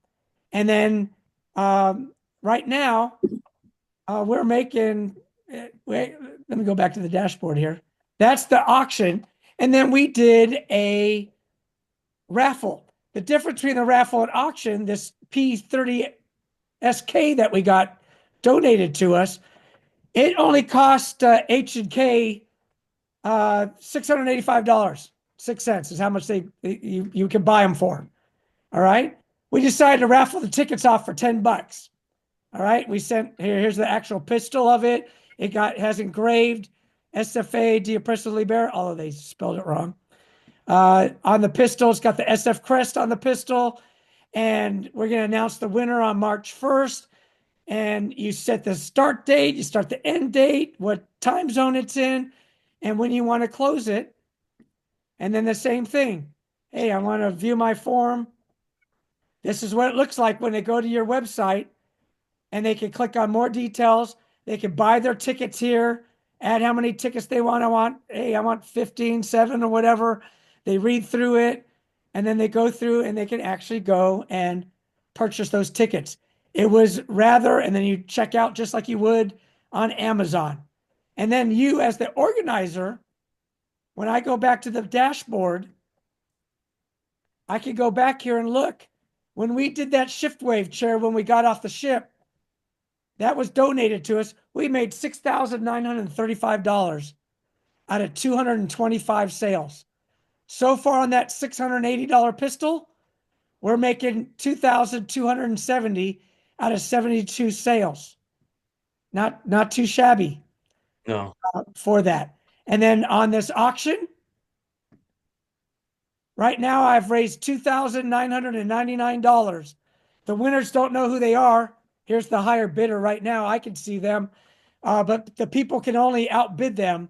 And then right now, we're making, wait, let me go back to the dashboard here. That's the auction. And then we did a raffle. The difference between the raffle and auction, this P30 SK that we got donated to us, it only cost H&K $685. 6 cents is how much you can buy them for. All right. We decided to raffle the tickets off for $10. All right. We sent here's the actual pistol of it. It has engraved SFA Diapresso Liber, although they spelled it wrong. On the pistol, it's got the SF crest on the pistol. And we're going to announce the winner on March 1st. And you set the start date, you start the end date, what time zone it's in, and when you want to close it. And then the same thing. Hey, I want to view my form. This is what it looks like when they go to your website, and they can click on more details. They can buy their tickets here, add how many tickets they want. Hey, I want 15, 7 or whatever. They read through it, and then they go through and they can actually go and purchase those tickets. It was and then you check out just like you would on Amazon. And then you, as the organizer, when I go back to the dashboard, I can go back here and look. When we did that shift wave chair, when we got off the ship, that was donated to us. We made $6,935 out of 225 sales. So far on that $680 pistol, we're making $2,270 out of 72 sales. Not too shabby. No. For that. And then on this auction, right now I've raised $2,999. The winners don't know who they are. Here's the higher bidder right now. I can see them, but the people can only outbid them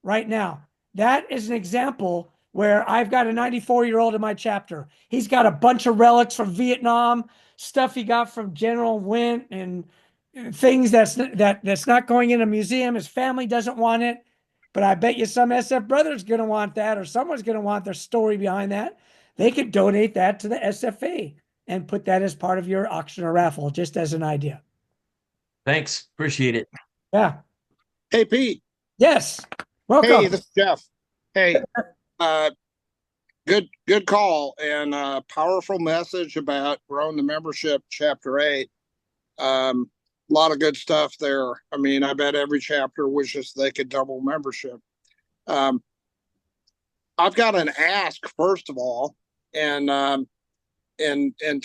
right now. That is an example where I've got a 94-year-old in my chapter. He's got a bunch of relics from Vietnam, stuff he got from General Wint, and things that's not going in a museum. His family doesn't want it, but I bet you some SF brother's going to want that, or someone's going to want their story behind that. They could donate that to the SFA and put that as part of your auction or raffle, just as an idea. Thanks. Appreciate it. Yeah. Hey, Pete. Yes. Welcome. Hey, this is Jeff. Hey, good call, and powerful message about growing the membership, Chapter 8. A lot of good stuff there. I mean, I bet every chapter wishes they could double membership. I've got an ask, first of all, and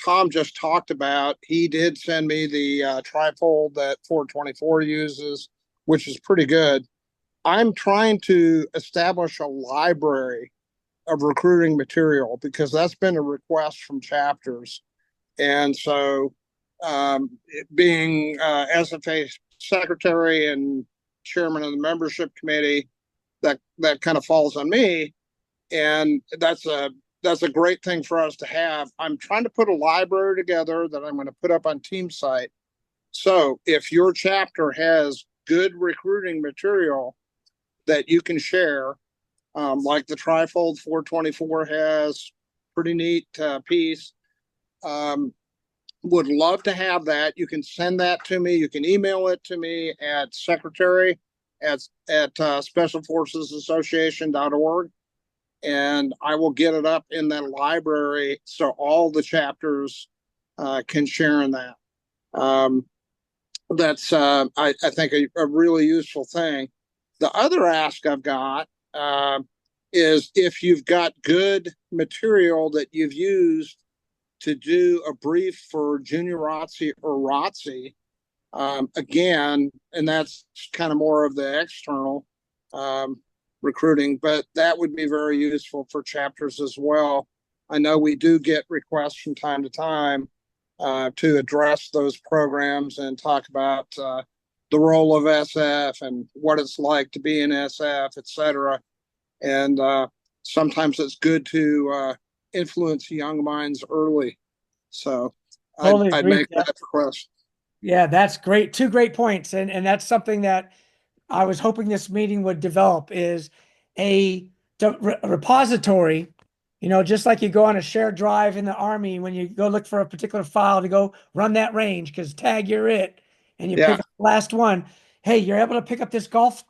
Tom just talked about, he did send me the trifold that 424 uses, which is pretty good. I'm trying to establish a library of recruiting material because that's been a request from chapters. And so being SFA secretary and chairman of the membership committee, that kind of falls on me. And that's a great thing for us to have. I'm trying to put a library together that I'm going to put up on Team site. So if your chapter has good recruiting material that you can share, like the Trifold 424 has, pretty neat piece. Would love to have that. You can send that to me. You can email it to me at secretary at specialforcesassociation.org, and I will get it up in that library so all the chapters can share in that. That's I think a really useful thing. The other ask I've got is if you've got good material that you've used to do a brief for junior ROTC or ROTC, again, and that's kind of more of the external recruiting, but that would be very useful for chapters as well. I know we do get requests from time to time to address those programs and talk about the role of SF and what it's like to be in SF, et cetera. And sometimes it's good to influence young minds early. So Totally I'd agree. make that request. Yeah, that's great. Two great points. And that's something that I was hoping this meeting would develop is a repository, just like you go on a shared drive in the Army when you go look for a particular file to go run that range because tag you're it and you Yeah, pick up the last one. Hey, you're able to pick up this golf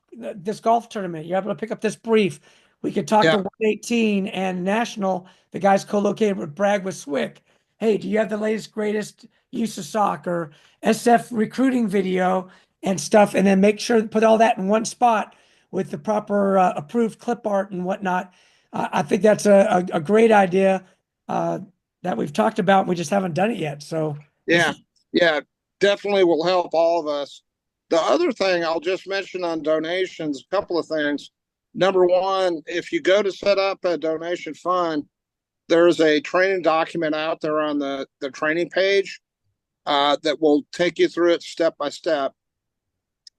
tournament. You're able to pick up this brief. We could talk to yeah, 118 and National, the guys co-located with Bragg with Swick. Hey, do you have the latest, greatest use of SOC or SF recruiting video and stuff? And then make sure to put all that in one spot with the proper approved clip art and whatnot. I think that's a great idea that we've talked about. We just haven't done it yet. So yeah, yeah. Definitely will help all of us. The other thing I'll just mention on donations, a couple of things. Number one, if you go to set up a donation fund, there's a training document out there on the training page that will take you through it step by step.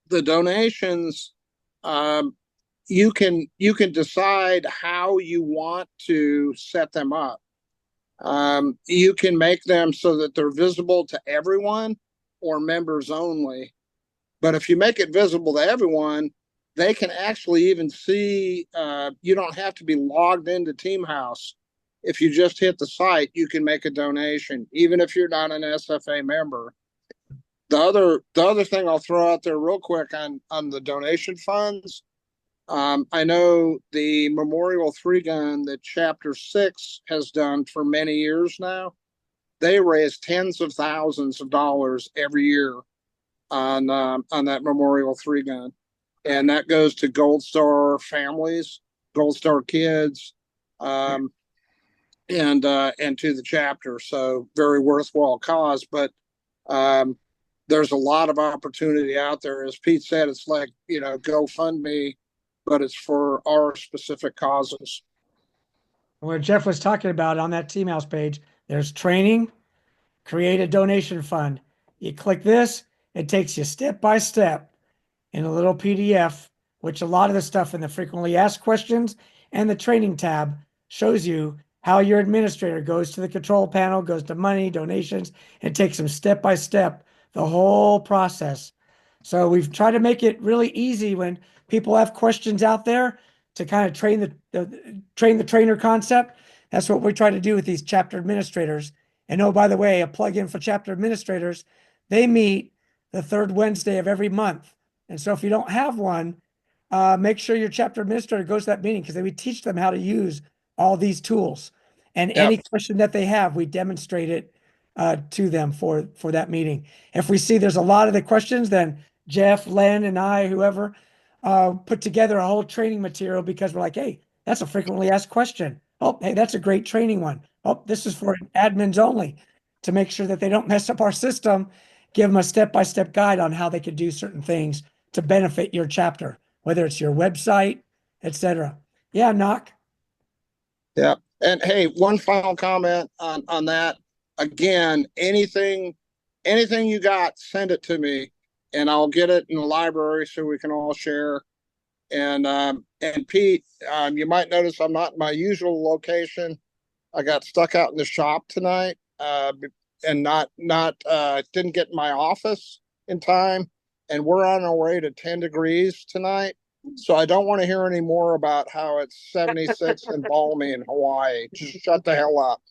The donations, you can decide how you want to set them up. You can make them so that they're visible to everyone or members only. But if you make it visible to everyone, they can actually even see. You don't have to be logged into Teamhouse. If you just hit the site, you can make a donation, even if you're not an SFA member. The other thing I'll throw out there real quick on the donation funds. I know the Memorial 3-gun that Chapter 6 has done for many years now. They raise tens of thousands of dollars every year on that Memorial 3-gun, and that goes to Gold Star families, Gold Star kids, and to the chapter. So very worthwhile cause, but there's a lot of opportunity out there. As Pete said, it's like GoFundMe, but it's for our specific causes. what Jeff was talking about on that Team House page, there's training, create a donation fund. You click this, it takes you step by step in a little PDF, which a lot of the stuff in the frequently asked questions and the training tab shows you how your administrator goes to the control panel, goes to money, donations, and takes them step by step, the whole process. So we've tried to make it really easy when people have questions out there to kind of train the trainer concept. That's what we try to do with these chapter administrators. And oh, by the way, a plug-in for chapter administrators, they meet the third Wednesday of every month. And so if you don't have one, make sure your chapter administrator goes to that meeting because we teach them how to use all these tools. And Yep. any question that they have, we demonstrate it to them for that meeting. If we see there's a lot of the questions, then Jeff, Len, and I, whoever, put together a whole training material because we're like, hey, that's a frequently asked question. Oh, hey, that's a great training one. Oh, this is for admins only to make sure that they don't mess up our system. Give them a step-by-step guide on how they could do certain things to benefit your chapter, whether it's your website, etc. Yeah, knock. Yeah. And hey, one final comment on that. Again, anything you got, send it to me and I'll get it in the library so we can all share. And Pete, you might notice I'm not in my usual location. I got stuck out in the shop tonight, and not didn't get in my office. in time, and we're on our way to 10 degrees tonight. So I don't want to hear any more about how it's 76 and balmy in Hawaii. Just shut the hell up.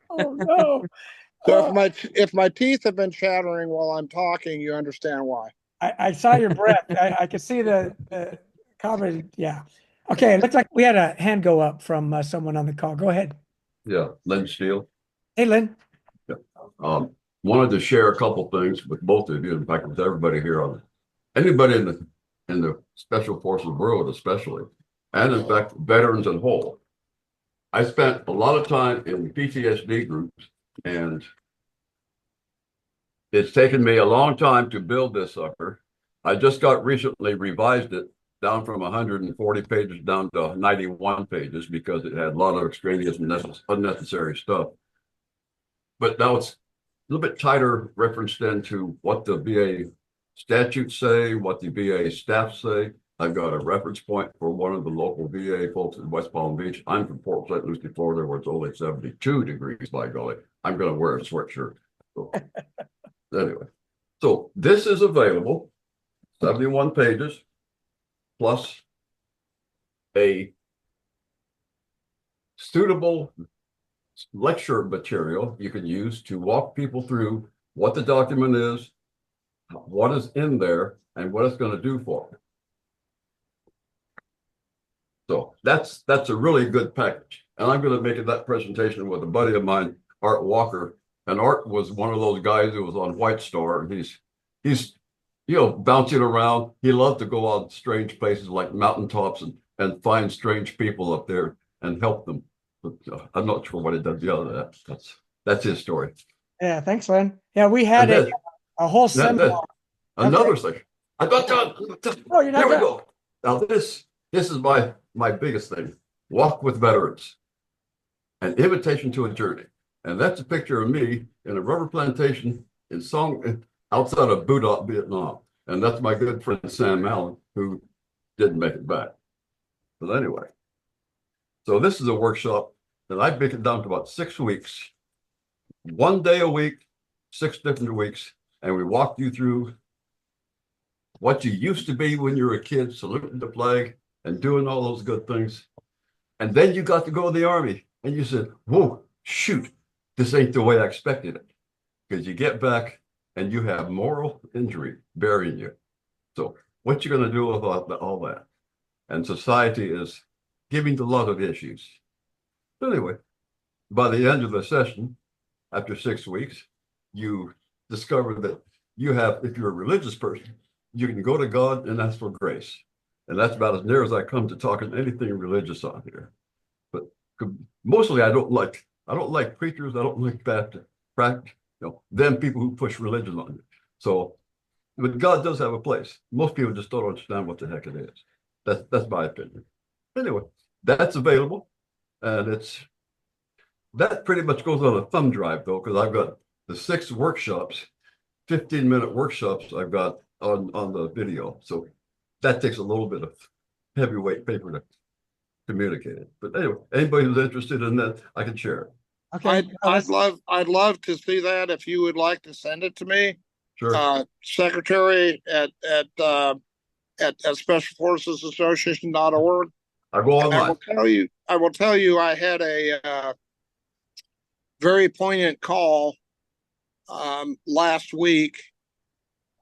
Oh no. So if my teeth have been chattering while I'm talking, you understand why. I saw your breath. I could see the comment. Yeah. Okay. It looks like we had a hand go up from someone on the call. Go ahead. Yeah, Lynn Steele. Hey, Lynn. Wanted to share a couple things with both of you. In fact, with everybody here on anybody in the special forces world, especially, and in fact, veterans in whole. I spent a lot of time in PTSD groups, and it's taken me a long time to build this sucker. I just got recently revised it down from 140 pages down to 91 pages because it had a lot of extraneous and unnecessary stuff. But now it's a little bit tighter reference then to what the VA statutes say, what the VA staff say. I've got a reference point for one of the local VA folks in West Palm Beach. I'm from Port St. Lucie, Florida, where it's only 72 degrees, by golly. I'm going to wear a sweatshirt. So, anyway, so this is available, 71 pages, plus a suitable lecture material you can use to walk people through what the document is, what is in there, and what it's going to do for them. So that's a really good package. And I'm going to make that presentation with a buddy of mine, Art Walker. And Art was one of those guys who was on White Star, and he's bouncing around. He loved to go on strange places like mountaintops and find strange people up there and help them. But I'm not sure what he does the other that. That's his story. Yeah, thanks, Lynn. Yeah, we had a whole seminar. Another thing. I'm not done. Oh, you're not Here we done. go. Now this is my biggest thing. Walk with veterans. An invitation to a journey. And that's a picture of me in a rubber plantation outside of Budok, Vietnam. And that's my good friend Sam Allen, who didn't make it back. But anyway, so this is a workshop that I break it down to about 6 weeks, 1 day a week, 6 different weeks, and we walk you through what you used to be when you were a kid, saluting the flag and doing all those good things. And then you got to go to the Army, and you said, whoa, shoot, this ain't the way I expected it. Because you get back and you have moral injury burying you. So what you going to do with all that? And society is giving a lot of issues. Anyway, by the end of the session, after 6 weeks, you discover that you have, if you're a religious person, you can go to God and ask for grace. And that's about as near as I come to talking anything religious on here. But mostly I don't like preachers. I don't like them people who push religion on you. So, but God does have a place. Most people just don't understand what the heck it is. That's my opinion. Anyway, that's available, and that pretty much goes on a thumb drive though, because I've got the 6 workshops, 15-minute workshops I've got on the video. So that takes a little bit of heavyweight paper to communicate it. But anyway, anybody who's interested in that, I can share it. Okay. I'd love to see that if you would like to send it to me. Sure. Secretary at specialforcesassociation.org. I go online. I will tell you, I had a very poignant call last week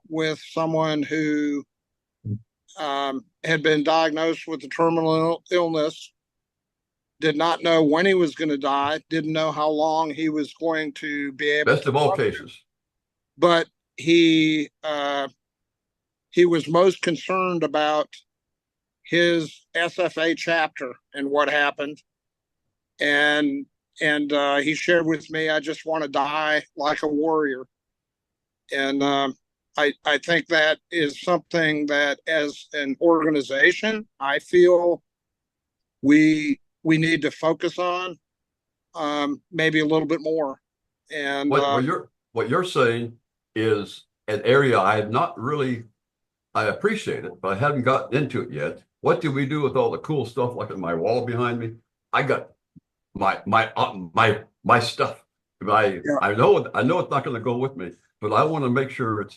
with someone who had been diagnosed with a terminal illness, did not know when he was going to die, didn't know how long he was going to be able Best of all cases. But he was most concerned about his SFA chapter and what happened. And he shared with me, I just want to die like a warrior. And I think that is something that as an organization, I feel we need to focus on maybe a little bit more. And what you're saying is an area I have not really, I appreciate it, but I haven't gotten into it yet. What do we do with all the cool stuff like on my wall behind me? I got my stuff. I know it's not going to go with me, but I want to make sure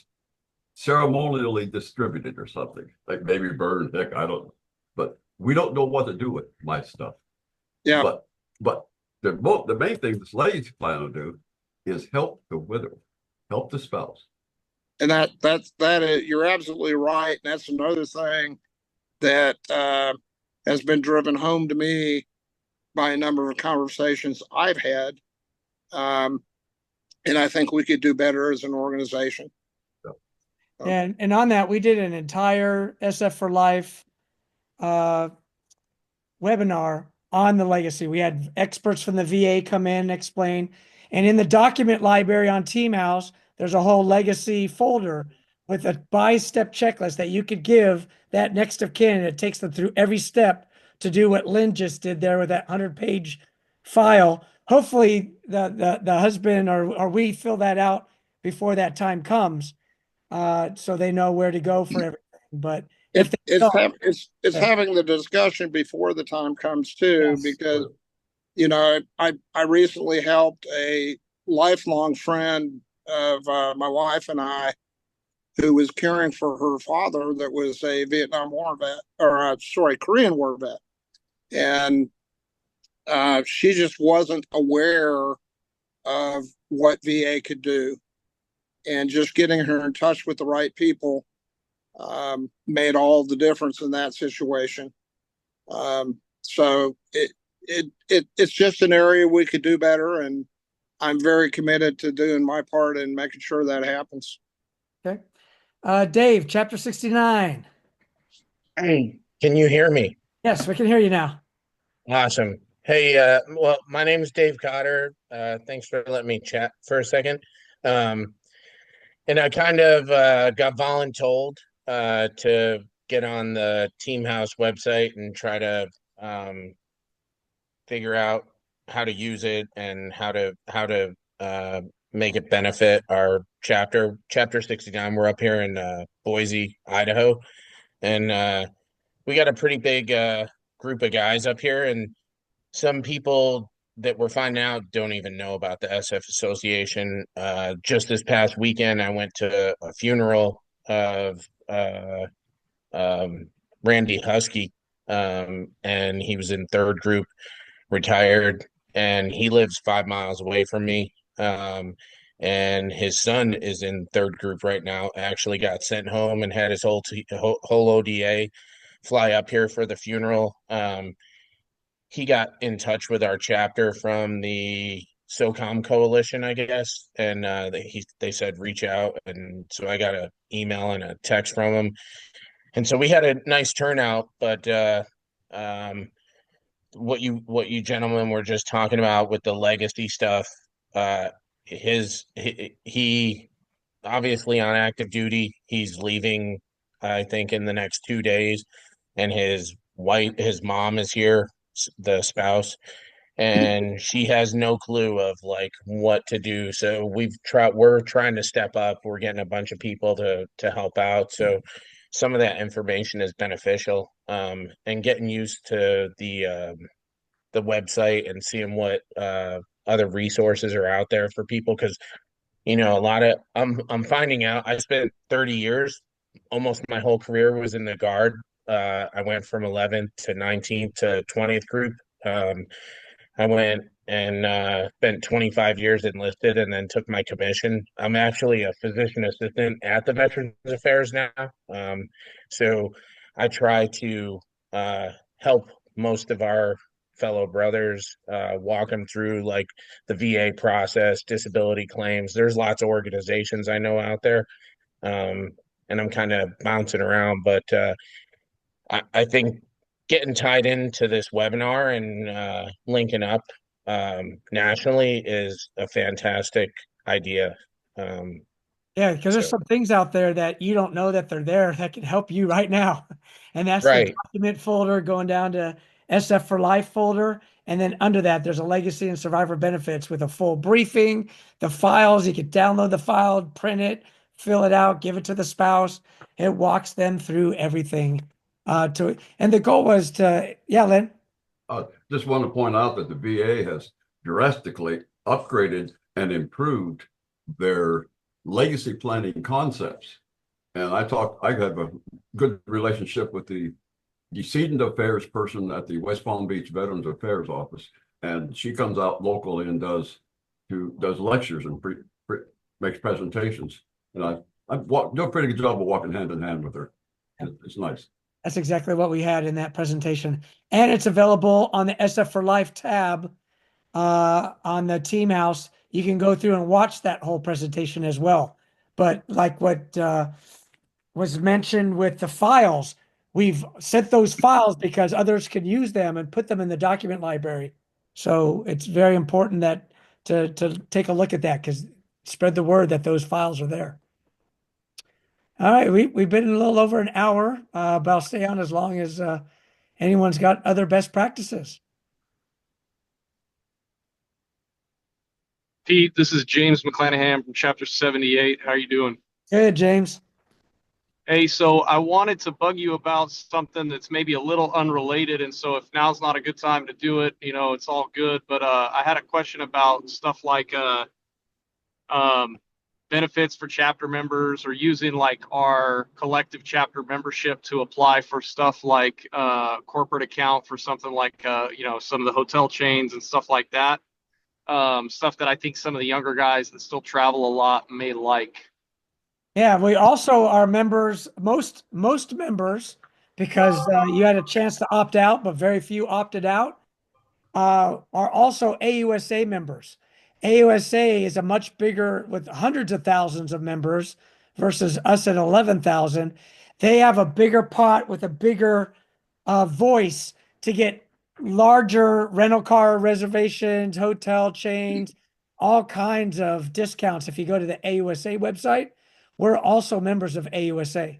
ceremonially distributed or something, like maybe burn, heck, I don't know. But we don't know what to do with my stuff. Yeah. But the main thing this lady's plan to do is help the widow, help the spouse. And you're absolutely right. And that's another thing that has been driven home to me by a number of conversations I've had. And I think we could do better as an organization. And on that, we did an entire SF for Life webinar on the legacy. We had experts from the VA come in and explain. And in the document library on Teamhouse, there's a whole legacy folder with a by-step checklist that you could give that next of kin. And it takes them through every step to do what Lynn just did there with that 100-page file. Hopefully the husband or we fill that out before that time comes, so they know where to go for everything. But if they don't, it's having the discussion before the time comes too, Yes. because I recently helped a lifelong friend of my wife and I, who was caring for her father that was a Vietnam War vet, or Korean War vet, and she just wasn't aware of what VA could do, and just getting her in touch with the right people made all the difference in that situation. So it's just an area we could do better, and I'm very committed to doing my part in making sure that happens. Okay. Dave, chapter 69. Hey, can you hear me? Yes, we can hear you now. Awesome. Hey, well, my name is Dave Cotter. Thanks for letting me chat for a second. And I kind of got voluntold to get on the Team House website and try to figure out how to use it and how to make it benefit our chapter. Chapter 69. We're up here in Boise, Idaho, and we got a pretty big group of guys up here, and some people that we're finding out don't even know about the SF Association. Just this past weekend, I went to a funeral of Randy Husky, and he was in third group, retired, and he lives 5 miles away from me. And his son is in third group right now. Actually, got sent home and had his whole ODA fly up here for the funeral. He got in touch with our chapter from the SOCOM coalition, I guess, and they said reach out, and so I got an email and a text from him, and so we had a nice turnout. But what you gentlemen were just talking about with the legacy stuff, he obviously on active duty. He's leaving, I think, in the next 2 days, and his mom is here, the spouse, and she has no clue of like what to do. So we're trying to step up. We're getting a bunch of people to help out. So some of that information is beneficial, and getting used to the website and seeing what other resources are out there for people, because a lot of I'm finding out I spent 30 years, almost my whole career was in the Guard. I went from 11th to 19th to 20th group. I went and spent 25 years enlisted and then took my commission. I'm actually a physician assistant at the Veterans Affairs now. So I try to help most of our fellow brothers, walk them through like the VA process, disability claims. There's lots of organizations I know out there, and I'm kind of bouncing around, but I think getting tied into this webinar and linking up nationally is a fantastic idea. Yeah, because there's So, some things out there that you don't know that they're there that can help you right now. And that's the right. document folder going down to SF for Life folder. And then under that, there's a legacy and survivor benefits with a full briefing, the files. You could download the file, print it, fill it out, give it to the spouse. It walks them through everything. And the goal was to, yeah, Lynn. Just want to point out that the VA has drastically upgraded and improved their legacy planning concepts. And I have a good relationship with the decedent affairs person at the West Palm Beach Veterans Affairs Office. And she comes out locally and does lectures and makes presentations. And I do a pretty good job of walking hand in hand with her. It's nice. That's exactly what we had in that presentation. And it's available on the SF for Life tab on the Team House. You can go through and watch that whole presentation as well. But like what was mentioned with the files, we've sent those files because others can use them and put them in the document library. So it's very important that to take a look at that, because spread the word that those files are there. All right, we've been a little over an hour, but I'll stay on as long as anyone's got other best practices. Pete, this is James McClanahan from Chapter 78. How are you doing? Good, James. Hey, so I wanted to bug you about something that's maybe a little unrelated, and so if now's not a good time to do it, it's all good. But I had a question about stuff like benefits for chapter members, or using like our collective chapter membership to apply for stuff like corporate account for something like some of the hotel chains and stuff like that. Stuff that I think some of the younger guys that still travel a lot may like. Yeah, we also are members, most members, because you had a chance to opt out, but very few opted out, are also AUSA members. AUSA is a much bigger, with hundreds of thousands of members versus us at 11,000. They have a bigger pot with a bigger voice to get larger rental car reservations, hotel chains, all kinds of discounts. If you go to the AUSA website, we're also members of AUSA.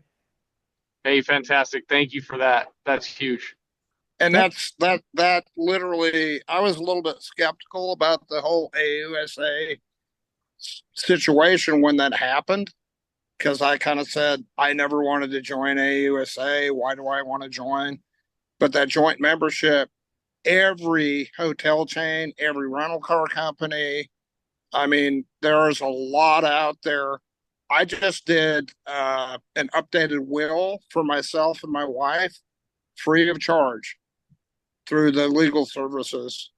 Hey, fantastic. Thank you for that. That's huge. And that literally, I was a little bit skeptical about the whole AUSA situation when that happened, because I kind of said, I never wanted to join AUSA. Why do I want to join? But that joint membership, every hotel chain, every rental car company, I mean, there's a lot out there. I just did an updated will for myself and my wife, free of charge, through the legal services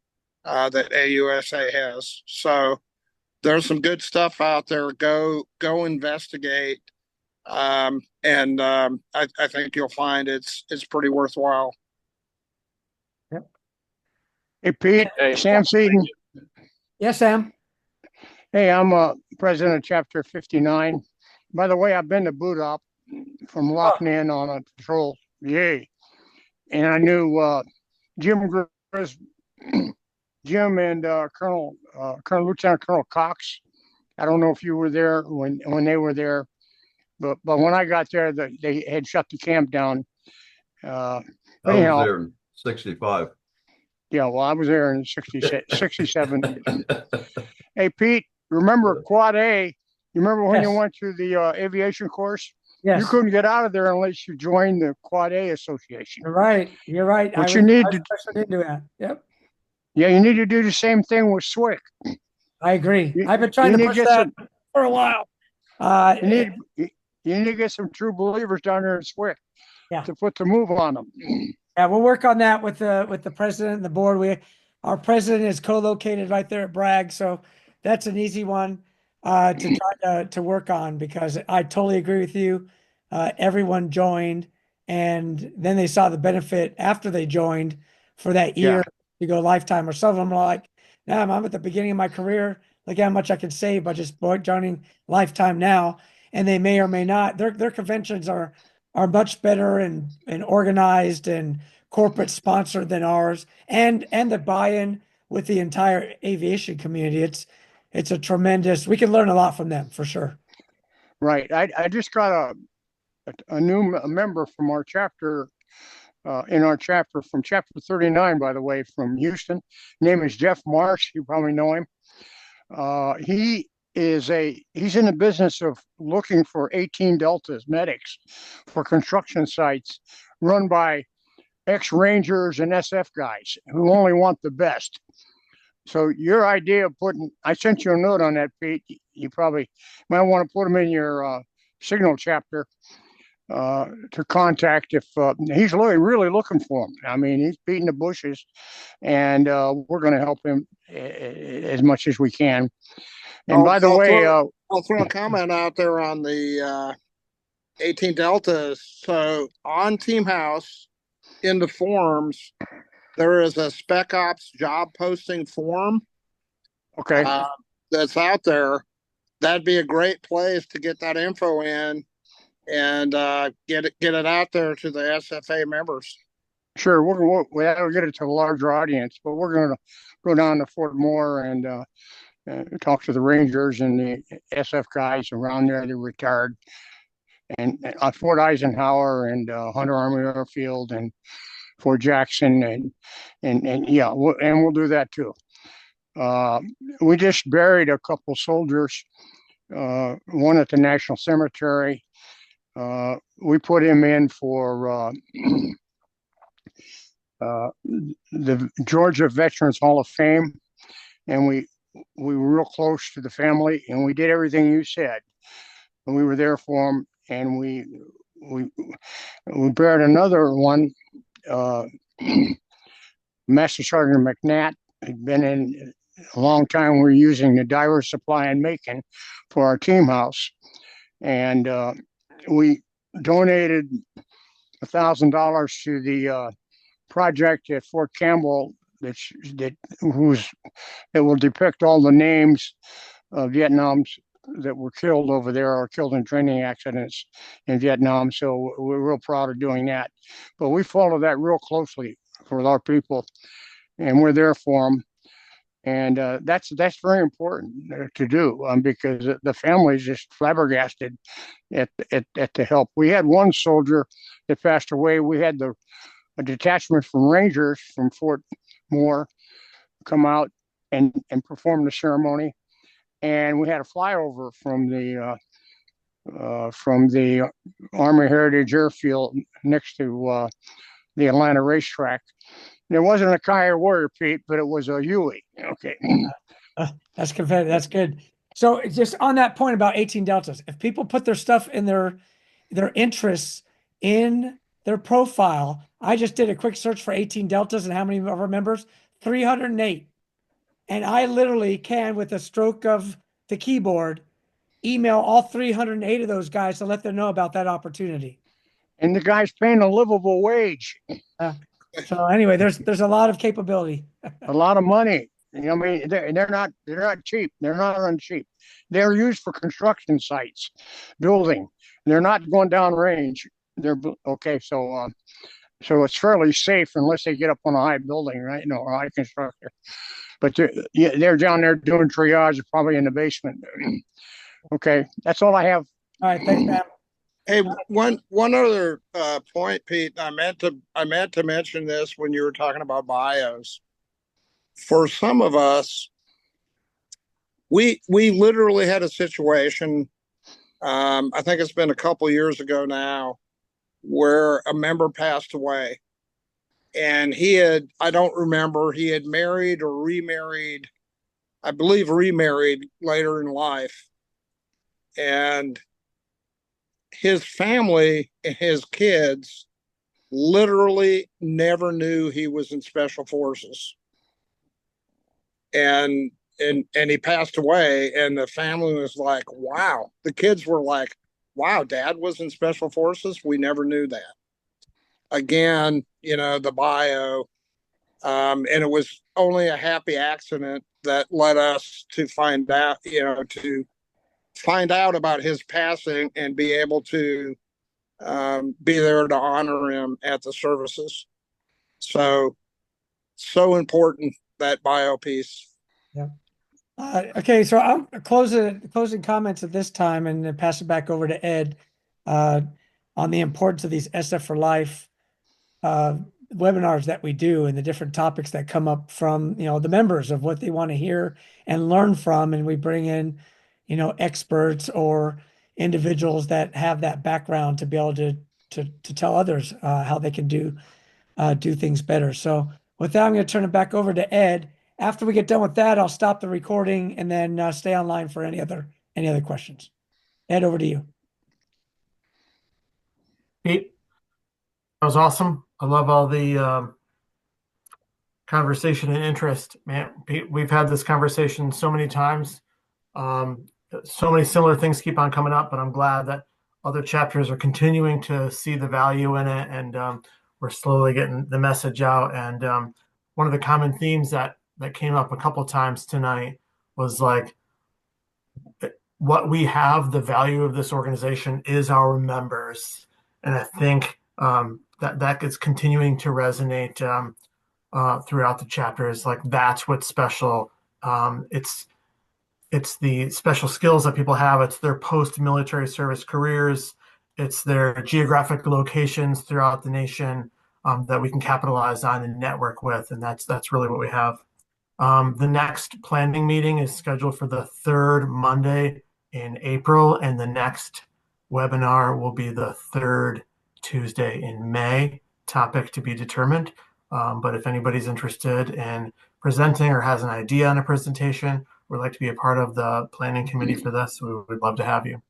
that AUSA has. So there's some good stuff out there. Go investigate, and I think you'll find it's pretty worthwhile. Yep. Hey, Pete. Hey, Sam Seaton. Yes, Sam. Hey, I'm president of Chapter 59. By the way, I've been to boot up from locking in on a patrol. Yay. And I knew Jim Jim and Lieutenant Colonel Cox. I don't know if you were there when they were there, but when I got there, they had shut the camp down. I Anyhow, was there in 65. yeah, well, I was there in 67. Hey, Pete, remember Quad A? You remember when you went through the aviation course? Yes. You couldn't get out of there unless you joined the Quad A Association. You're right. You're right. What I you need to do that. Yep. Yeah, you need to do the same thing with SWIC. I agree. You- I've been trying you to need push to get that for a while. You need to get some true believers down there in SWIC Yeah. to put the move on them. Yeah, we'll work on that with the president and the board. Our president is co-located right there at Bragg, so that's an easy one to try to work on, because I totally agree with you. Everyone joined, and then they saw the benefit after they joined for that year to go lifetime. Or some of them are like, "Nah, I'm at the beginning of my career. Look how much I can save by just joining lifetime now." And they may or may not. Their conventions are much better and organized and corporate sponsored than ours, and the buy-in with the entire aviation community. It's a tremendous. We can learn a lot from them for sure. Right. I just got a new member from our chapter, in our chapter from Chapter 39, by the way, from Houston. Name is Jeff Marsh. You probably know him. He's in the business of looking for 18 Deltas medics for construction sites run by ex-Rangers and SF guys who only want the best. So your idea of I sent you a note on that, Pete. You probably might want to put them in your Signal chapter to contact if he's really looking for him. I mean, he's beating the bushes, and we're going to help him as much as we can. And by the way, I'll throw a comment out there on the 18 Deltas. So on Team House in the forums, there is a Spec Ops job posting form. Okay. That's out there. That'd be a great place to get that info in and get it out there to the SFA members. Sure, that'll get it to a larger audience, but we're going to go down to Fort Moore and talk to the Rangers and the SF guys around there. They're retired, and Fort Eisenhower and Hunter Army Airfield and Fort Jackson and yeah, we'll do that too. We just buried a couple soldiers, one at the National Cemetery. We put him in for the Georgia Veterans Hall of Fame, and we were real close to the family, and we did everything you said, and we were there for him, and we buried another one, Master Sergeant McNatt. Had been in a long time. We were using the diver supply in Macon for our team house, and we donated $1,000 to the project at Fort Campbell that will depict all the names of Vietnams that were killed over there or killed in training accidents in Vietnam. So we're real proud of doing that. But we follow that real closely for our people, and we're there for them. And that's very important to do because the family's just flabbergasted at the help. We had one soldier that passed away. We had a detachment from Rangers from Fort Moore come out and perform the ceremony, and we had a flyover from the Army Heritage Airfield next to the Atlanta racetrack. It wasn't a Kaya Warrior, Pete, but it was a Huey. Okay. That's competitive. That's good. So just on that point about 18 Deltas, if people put their stuff in their interests in their profile, I just did a quick search for 18 Deltas and how many of our members? 308. And I literally can, with a stroke of the keyboard, email all 308 of those guys to let them know about that opportunity. And the guy's paying a livable wage. So anyway, there's a lot of capability. A lot of money. You know, I mean, they're not cheap. They're not uncheap. They're used for construction sites, building. They're not going down range. They're okay. So it's fairly safe unless they get up on a high building, right? No, or high construction. But they're down there doing triage, probably in the basement. Okay, that's all I have. All right, thanks, Matt. Hey, one other point, Pete. I meant to mention this when you were talking about bios. For some of us, we literally had a situation. I think it's been a couple years ago now, where a member passed away, and I don't remember, he had married or remarried. I believe remarried later in life, and his family and his kids literally never knew he was in special forces, and he passed away, and the family was like, wow. The kids were like, wow, dad was in special forces, we never knew that. Again, the bio, and it was only a happy accident that led us to find out about his passing and be able to be there to honor him at the services. So important, that bio piece. Yeah. Okay, so I'm closing comments at this time and then pass it back over to Ed on the importance of these SF for Life webinars that we do and the different topics that come up from the members of what they want to hear and learn from, and we bring in experts or individuals that have that background to be able to tell others how they can do things better. So with that, I'm going to turn it back over to Ed. After we get done with that, I'll stop the recording and then stay online for any other questions. Ed, over to you. That was awesome. I love all the conversation and interest. Man, we've had this conversation so many times. Um, so many similar things keep on coming up, but I'm glad that other chapters are continuing to see the value in it, and we're slowly getting the message out. And one of the common themes that came up a couple times tonight was like what we have, the value of this organization is our members, and I think that is continuing to resonate throughout the chapters. Like that's what's special. It's the special skills that people have. It's their post-military service careers. It's their geographic locations throughout the nation that we can capitalize on and network with, and that's really what we have. The next planning meeting is scheduled for the third Monday in April, and the next webinar will be the third Tuesday in May. Topic to be determined. But if anybody's interested in presenting or has an idea on a presentation, would like to be a part of the planning committee for this, we would love to have you.